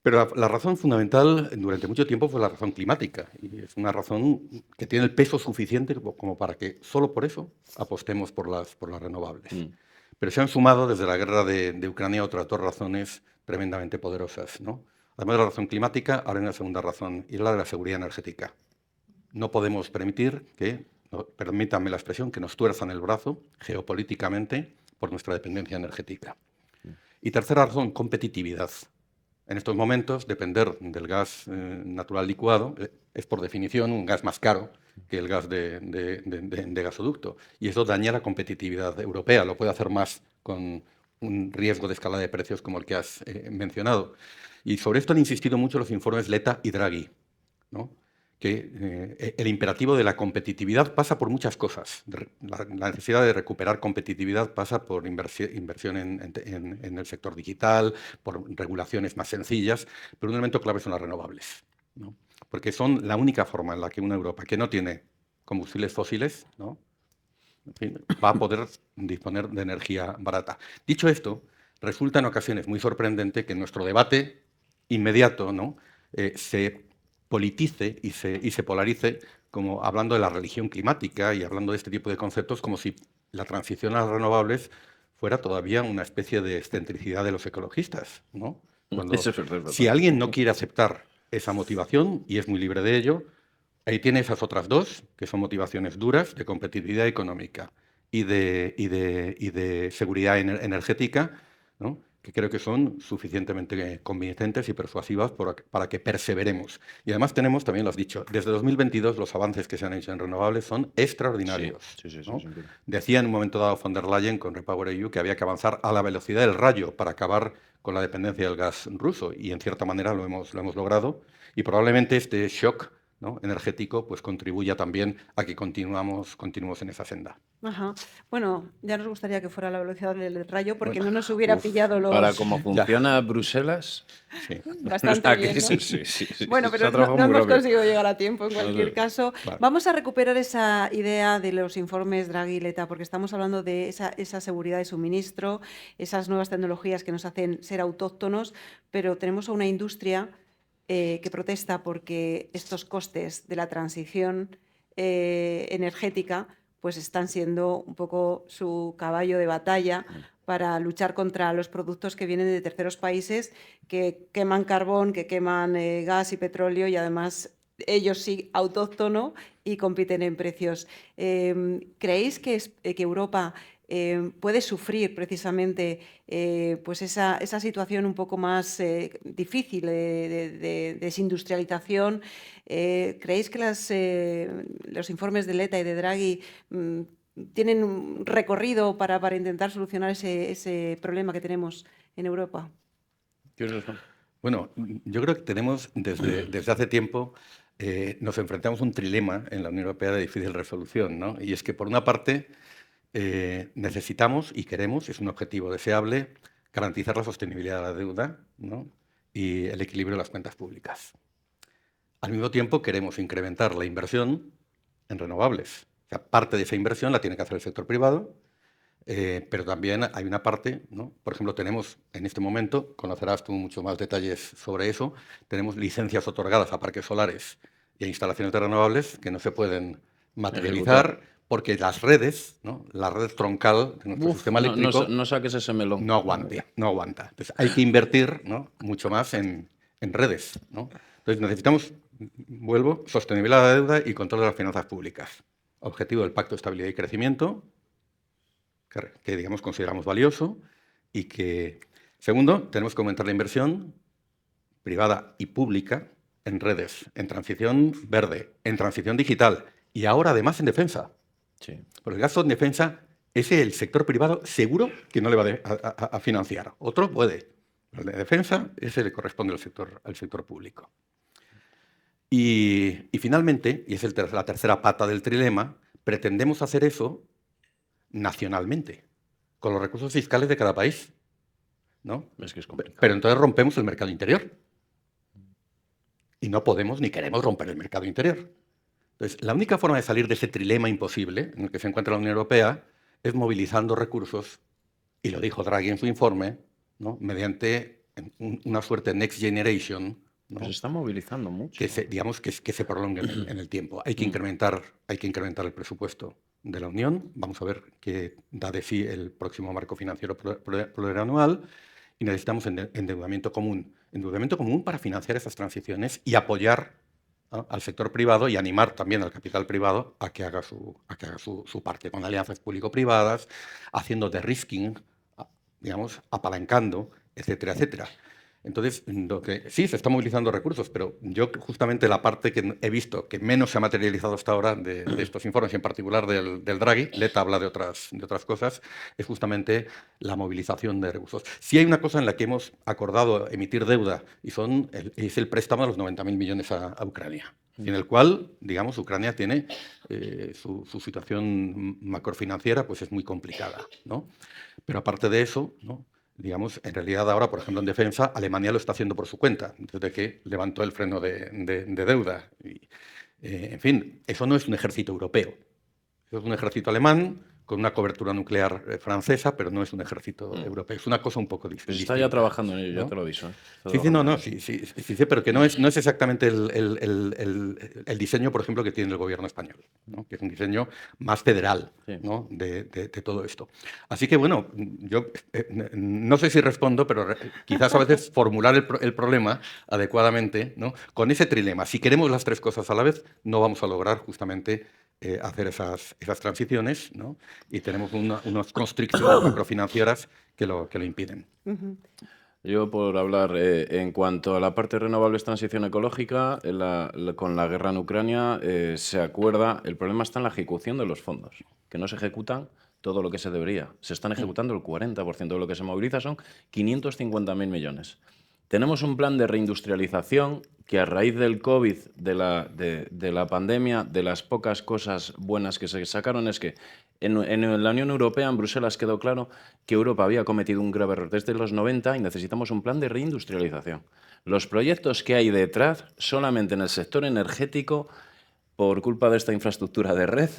Pero la razón fundamental durante mucho tiempo fue la razón climática, y es una razón que tiene el peso suficiente como para que solo por eso apostemos por las renovables. Pero se han sumado desde la guerra de Ucrania otras dos razones tremendamente poderosas, ¿no? Además de la razón climática, ahora hay una segunda razón, y es la de la seguridad energética. No podemos permitir que, permítanme la expresión, que nos tuerzan el brazo geopolíticamente por nuestra dependencia energética. Y tercera razón, competitividad. En estos momentos, depender del gas natural licuado es, por definición, un gas más caro que el gas de gasoducto. Y eso daña la competitividad europea. Lo puede hacer más con un riesgo de escalada de precios como el que has mencionado. Y sobre esto han insistido mucho los informes Letta y Draghi, ¿no? Que el imperativo de la competitividad pasa por muchas cosas. La necesidad de recuperar competitividad pasa por inversión en el sector digital, por regulaciones más sencillas, pero un elemento clave son las renovables, ¿no? Porque son la única forma en la que una Europa que no tiene combustibles fósiles, ¿no? En fin, va a poder disponer de energía barata. Dicho esto, resulta en ocasiones muy sorprendente que en nuestro debate inmediato, ¿no? Se politice y se polarice, como hablando de la religión climática y hablando de este tipo de conceptos, como si la transición a las renovables fuera todavía una especie de excentricidad de los ecologistas, ¿no? Cuando, Eso es verdad. si alguien no quiere aceptar esa motivación, y es muy libre de ello, ahí tiene esas otras dos, que son motivaciones duras de competitividad económica y de seguridad energética, ¿no? Que creo que son suficientemente convincentes y persuasivas para que perseveremos. Y además tenemos, también lo has dicho, desde 2022 los avances que se han hecho en renovables son extraordinarios, ¿no? Decía en un momento dado von der Leyen con REPowerEU que había que avanzar a la velocidad del rayo para acabar con la dependencia del gas ruso, y en cierta manera lo hemos logrado, y probablemente este shock, ¿no? energético, pues contribuya también a que continuemos en esa senda. Ajá. Bueno, ya nos gustaría que fuera la velocidad del rayo, porque no nos hubiera pillado los... Para cómo funciona Bruselas, sí. Bastante bien, ¿no? Sí, bueno, pero no hemos conseguido llegar a tiempo en cualquier caso. Vale. Vamos a recuperar esa idea de los informes Draghi y Letta, porque estamos hablando de esa seguridad de suministro, esas nuevas tecnologías que nos hacen ser autóctonos, pero tenemos a una industria que protesta porque estos costes de la transición energética pues están siendo un poco su caballo de batalla para luchar contra los productos que vienen de terceros países que queman carbón, que queman gas y petróleo, y además ellos sí autóctono y compiten en precios. ¿Creéis que Europa puede sufrir precisamente pues esa situación un poco más difícil de desindustrialización? ¿Creéis que los informes de Letta y de Draghi tienen un recorrido para intentar solucionar ese problema que tenemos en Europa? Bueno, yo creo que tenemos desde hace tiempo nos enfrentamos a un trilema en la Unión Europea de difícil resolución, ¿no? Y es que, por una parte, necesitamos y queremos, es un objetivo deseable, garantizar la sostenibilidad de la deuda, ¿no? Y el equilibrio de las cuentas públicas. Al mismo tiempo, queremos incrementar la inversión en renovables. O sea, parte de esa inversión la tiene que hacer el sector privado, pero también hay una parte, ¿no? Por ejemplo, tenemos en este momento, conocerás tú mucho más detalles sobre eso, tenemos licencias otorgadas a parques solares y a instalaciones de renovables que no se pueden materializar porque las redes, ¿no? La red troncal de nuestro sistema eléctrico no saques ese melón. no aguanta. Entonces hay que invertir, ¿no? mucho más en redes, ¿no? Entonces necesitamos, vuelvo, sostenibilidad de la deuda y control de las finanzas públicas. Objetivo del Pacto de Estabilidad y Crecimiento, que digamos consideramos valioso, y que, segundo, tenemos que aumentar la inversión privada y pública en redes, en transición verde, en transición digital y ahora además en defensa. Sí. Porque el gasto en defensa, ese el sector privado seguro que no le va a financiar. Otro puede. El de defensa, ese le corresponde al sector público. Y finalmente, y es la tercera pata del trilema, pretendemos hacer eso nacionalmente, con los recursos fiscales de cada país, ¿no? Es que es complicado. Pero entonces rompemos el mercado interior. Y no podemos ni queremos romper el mercado interior. Entonces, la única forma de salir de ese trilema imposible en el que se encuentra la Unión Europea es movilizando recursos, y lo dijo Draghi en su informe, ¿no? mediante una suerte de Next Generation, ¿no? Pues se está movilizando mucho. que se prolongue en el tiempo. Hay que incrementar el presupuesto de la Unión. Vamos a ver qué da de sí el próximo marco financiero plurianual. Y necesitamos endeudamiento común para financiar esas transiciones y apoyar, ¿no? al sector privado y animar también al capital privado a que haga su parte, con alianzas público-privadas, haciendo de-risking, digamos, apalancando, etcétera, etcétera. Entonces, sí, se están movilizando recursos, pero yo justamente la parte que he visto que menos se ha materializado hasta ahora de estos informes, y en particular del Draghi, Letta habla de otras cosas, es justamente la movilización de recursos. Si hay una cosa en la que hemos acordado emitir deuda, y es el préstamo de los 90.000 millones a Ucrania, en el cual, digamos, Ucrania tiene su situación macrofinanciera, pues es muy complicada, ¿no? Pero aparte de eso, ¿no? Digamos, en realidad ahora, por ejemplo, en defensa, Alemania lo está haciendo por su cuenta, desde que levantó el freno de deuda. En fin, eso no es un ejército europeo. Eso es un ejército alemán con una cobertura nuclear francesa, pero no es un ejército europeo. Es una cosa un poco distinta. Pues está ya trabajando en ello, ¿no? ya te lo aviso. Sí, pero que no es exactamente el diseño, por ejemplo, que tiene el gobierno español, ¿no? Que es un diseño más federal, Sí. ¿no? de todo esto. Así que, bueno, yo no sé si respondo, pero quizás a veces formular el problema adecuadamente, ¿no? Con ese trilema. Si queremos las tres cosas a la vez, no vamos a lograr justamente hacer esas transiciones, ¿no? Y tenemos unas constricciones macrofinancieras que lo impiden. Yo, por hablar en cuanto a la parte de renovables, transición ecológica, con la guerra en Ucrania se acuerda, el problema está en la ejecución de los fondos, que no se ejecutan todo lo que se debería. Se están ejecutando el 40% de lo que se moviliza, son 550.000 millones. Tenemos un plan de reindustrialización que a raíz del COVID, de la pandemia, de las pocas cosas buenas que se sacaron, es que en la Unión Europea, en Bruselas, quedó claro que Europa había cometido un grave error desde los 90 y necesitamos un plan de reindustrialización. Los proyectos que hay detrás, solamente en el sector energético, por culpa de esta infraestructura de red,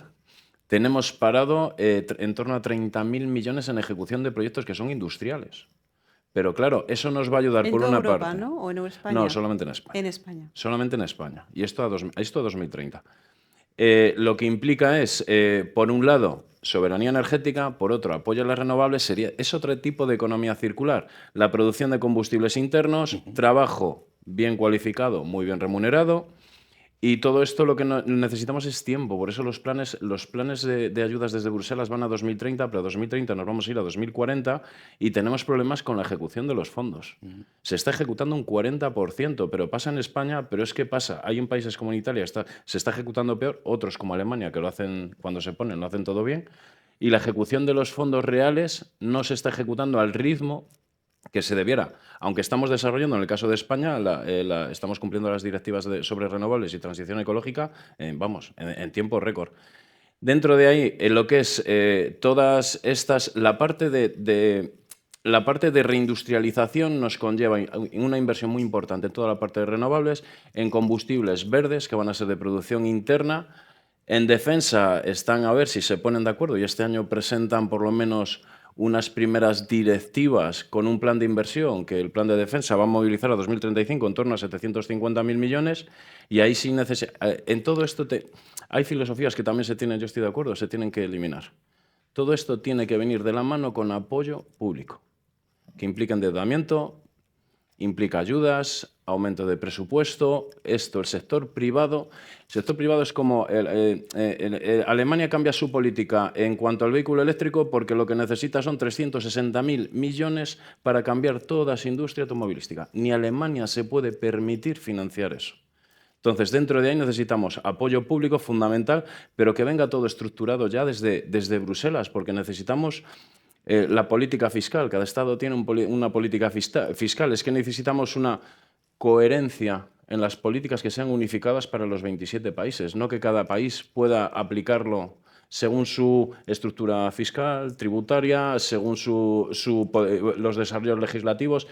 tenemos parado en torno a 30.000 millones en ejecución de proyectos que son industriales. Pero claro, eso nos va a ayudar por una Europa, parte. ¿no? ¿O en España? No, solamente en España. En España. Solamente en España. Y esto a 2030. Lo que implica es, por un lado, soberanía energética, por otro, apoyo a las renovables, es otro tipo de economía circular. La producción de combustibles internos, trabajo bien cualificado, muy bien remunerado. Y todo esto lo que necesitamos es tiempo. Por eso los planes de ayudas desde Bruselas van a 2030, pero a 2030 nos vamos a ir a 2040 y tenemos problemas con la ejecución de los fondos. Se está ejecutando un 40%, pero pasa en España, pero es que pasa. Hay en países como en Italia, se está ejecutando peor, otros como Alemania, que lo hacen cuando se ponen, lo hacen todo bien, y la ejecución de los fondos reales no se está ejecutando al ritmo que se debiera. Aunque estamos desarrollando, en el caso de España, estamos cumpliendo las directivas sobre renovables y transición ecológica, en tiempo récord. Dentro de ahí, en lo que es todas estas, la parte de reindustrialización nos conlleva una inversión muy importante en toda la parte de renovables, en combustibles verdes, que van a ser de producción interna. En defensa están a ver si se ponen de acuerdo y este año presentan por lo menos unas primeras directivas con un plan de inversión, que el plan de defensa va a movilizar a 2035 en torno a 750.000 millones, y ahí sí en todo esto hay filosofías que también se tienen, yo estoy de acuerdo, se tienen que eliminar. Todo esto tiene que venir de la mano con apoyo público, que implica endeudamiento, implica ayudas, aumento de presupuesto. El sector privado es como Alemania cambia su política en cuanto al vehículo eléctrico porque lo que necesita son 360.000 millones para cambiar toda su industria automovilística. Ni Alemania se puede permitir financiar eso. Entonces, dentro de ahí necesitamos apoyo público fundamental, pero que venga todo estructurado ya desde Bruselas, porque necesitamos la política fiscal. Cada Estado tiene una política fiscal. Es que necesitamos una coherencia en las políticas que sean unificadas para los 27 países, no que cada país pueda aplicarlo según su estructura fiscal, tributaria, según los desarrollos legislativos.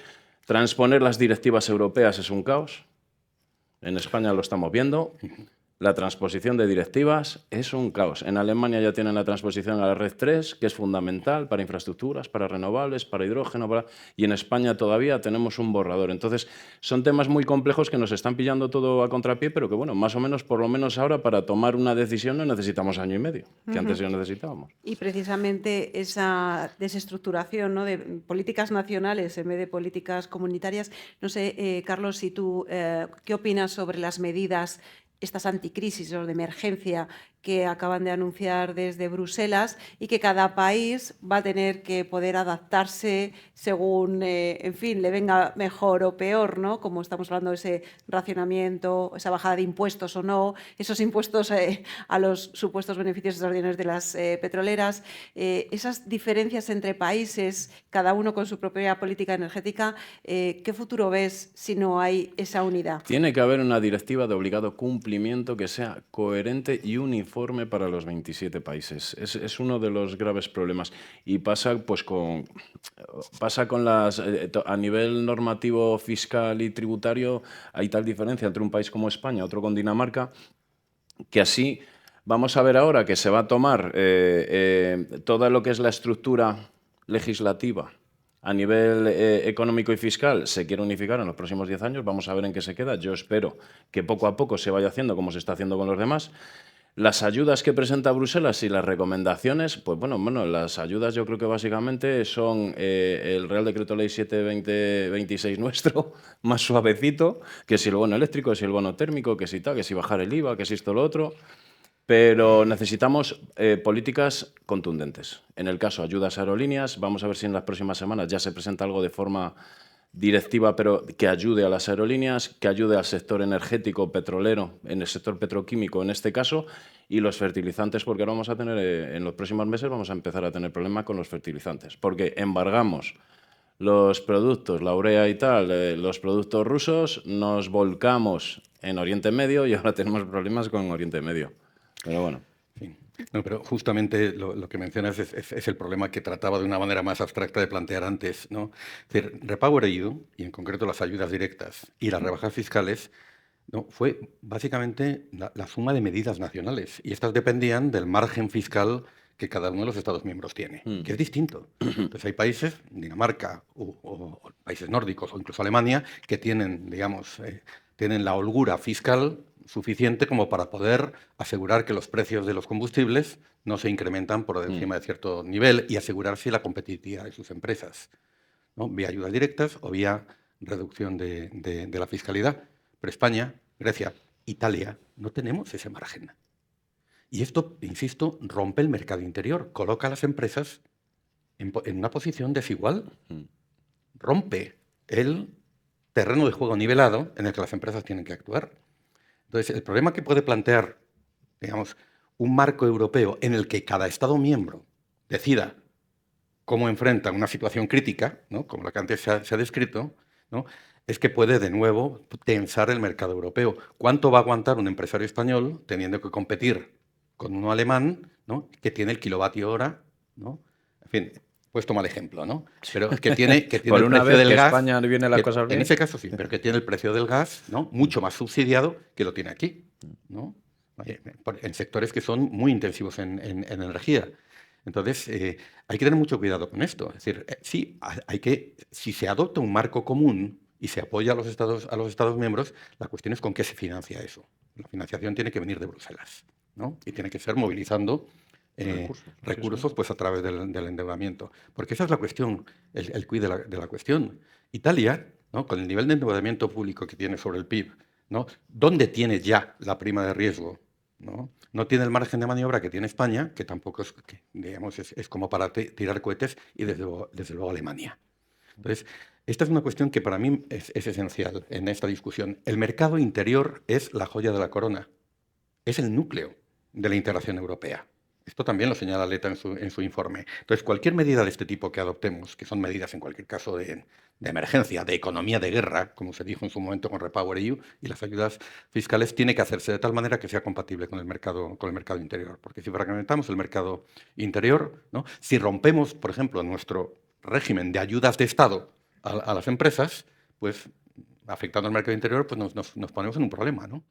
Transponer las directivas europeas es un caos. En España lo estamos viendo. La transposición de directivas es un caos. En Alemania ya tienen la transposición a la Red 3, que es fundamental para infraestructuras, para renovables, para hidrógeno, y en España todavía tenemos un borrador. Entonces, son temas muy complejos que nos están pillando todo a contrapié, pero que, bueno, más o menos, por lo menos ahora, para tomar una decisión no necesitamos año y medio, que antes ya necesitábamos. Y precisamente esa desestructuración, ¿no?, de políticas nacionales en vez de políticas comunitarias. No sé, Carlos, si tú, ¿qué opinas sobre las medidas, estas anticrisis o de emergencia que acaban de anunciar desde Bruselas y que cada país va a tener que poder adaptarse según, en fin, le venga mejor o peor, ¿no? Como estamos hablando de ese racionamiento, esa bajada de impuestos o no, esos impuestos a los supuestos beneficios extraordinarios de las petroleras, esas diferencias entre países, cada uno con su propia política energética, ¿qué futuro ves si no hay esa unidad? Tiene que haber una directiva de obligado cumplimiento que sea coherente y uniforme para los 27 países. Es uno de los graves problemas. Y pasa con a nivel normativo, fiscal y tributario, hay tal diferencia entre un país como España, otro con Dinamarca, que así vamos a ver ahora que se va a tomar todo lo que es la estructura legislativa a nivel económico y fiscal, se quiere unificar en los próximos 10 años. Vamos a ver en qué se queda. Yo espero que poco a poco se vaya haciendo como se está haciendo con los demás. Las ayudas que presenta Bruselas y las recomendaciones, pues bueno, las ayudas yo creo que básicamente son el Real Decreto Ley 7/2026 nuestro, más suavecito, que si el bono eléctrico, que si el bono térmico, que si tal, que si bajar el IVA, que si esto lo otro. Pero necesitamos políticas contundentes. En el caso ayudas a aerolíneas, vamos a ver si en las próximas semanas ya se presenta algo de forma directiva, pero que ayude a las aerolíneas, que ayude al sector energético, petrolero, en el sector petroquímico en este caso, y los fertilizantes, porque ahora vamos a tener, en los próximos meses vamos a empezar a tener problemas con los fertilizantes, porque embargamos los productos, la urea y tal, los productos rusos, nos volcamos en Oriente Medio y ahora tenemos problemas con Oriente Medio. Pero bueno. Sí. No, pero justamente lo que mencionas es el problema que trataba de una manera más abstracta de plantear antes, ¿no? Es decir, REPowerEU, y en concreto las ayudas directas y las rebajas fiscales, ¿no?, fue básicamente la suma de medidas nacionales. Y estas dependían del margen fiscal que cada uno de los Estados miembros tiene, que es distinto. Entonces hay países, Dinamarca o países nórdicos o incluso Alemania, que tienen, digamos, tienen la holgura fiscal suficiente como para poder asegurar que los precios de los combustibles no se incrementan por encima de cierto nivel y asegurarse la competitividad de sus empresas, ¿no?, vía ayudas directas o vía reducción de la fiscalidad. Pero España, Grecia, Italia, no tenemos ese margen. Y esto, insisto, rompe el mercado interior, coloca a las empresas en una posición desigual, rompe el terreno de juego nivelado en el que las empresas tienen que actuar. Entonces, el problema que puede plantear, digamos, un marco europeo en el que cada Estado miembro decida cómo enfrenta una situación crítica, ¿no?, como la que antes se ha descrito, ¿no?, es que puede de nuevo tensar el mercado europeo. ¿Cuánto va a aguantar un empresario español teniendo que competir con uno alemán, ¿no?, que tiene el kilovatio hora, ¿no? En fin, puesto mal ejemplo, ¿no? Pero que tiene por el una precio vez del que gas, España viene la cosa bien. en ese caso sí, pero que tiene el precio del gas, ¿no?, mucho más subsidiado que lo tiene aquí, ¿no?, en sectores que son muy intensivos en energía. Entonces, hay que tener mucho cuidado con esto. Es decir, sí, si se adopta un marco común y se apoya a los Estados miembros, la cuestión es con qué se financia eso. La financiación tiene que venir de Bruselas, ¿no? Y tiene que ser movilizando recursos pues, a través del endeudamiento. Porque esa es la cuestión, el quid de la cuestión. Italia, ¿no? Con el nivel de endeudamiento público que tiene sobre el PIB, ¿no? ¿Dónde tiene ya la prima de riesgo? No tiene el margen de maniobra que tiene España, que tampoco es, digamos, es como para tirar cohetes, y desde luego Alemania. Entonces, esta es una cuestión que para mí es esencial en esta discusión. El mercado interior es la joya de la corona, es el núcleo de la integración europea. Esto también lo señala Letta en su informe. Entonces, cualquier medida de este tipo que adoptemos, que son medidas en cualquier caso de emergencia, de economía de guerra, como se dijo en su momento con REPowerEU, y las ayudas fiscales, tiene que hacerse de tal manera que sea compatible con el mercado interior. Porque si fragmentamos el mercado interior, ¿no? Si rompemos, por ejemplo, nuestro régimen de ayudas de Estado a las empresas, pues afectando al mercado interior, pues nos ponemos en un problema, ¿no?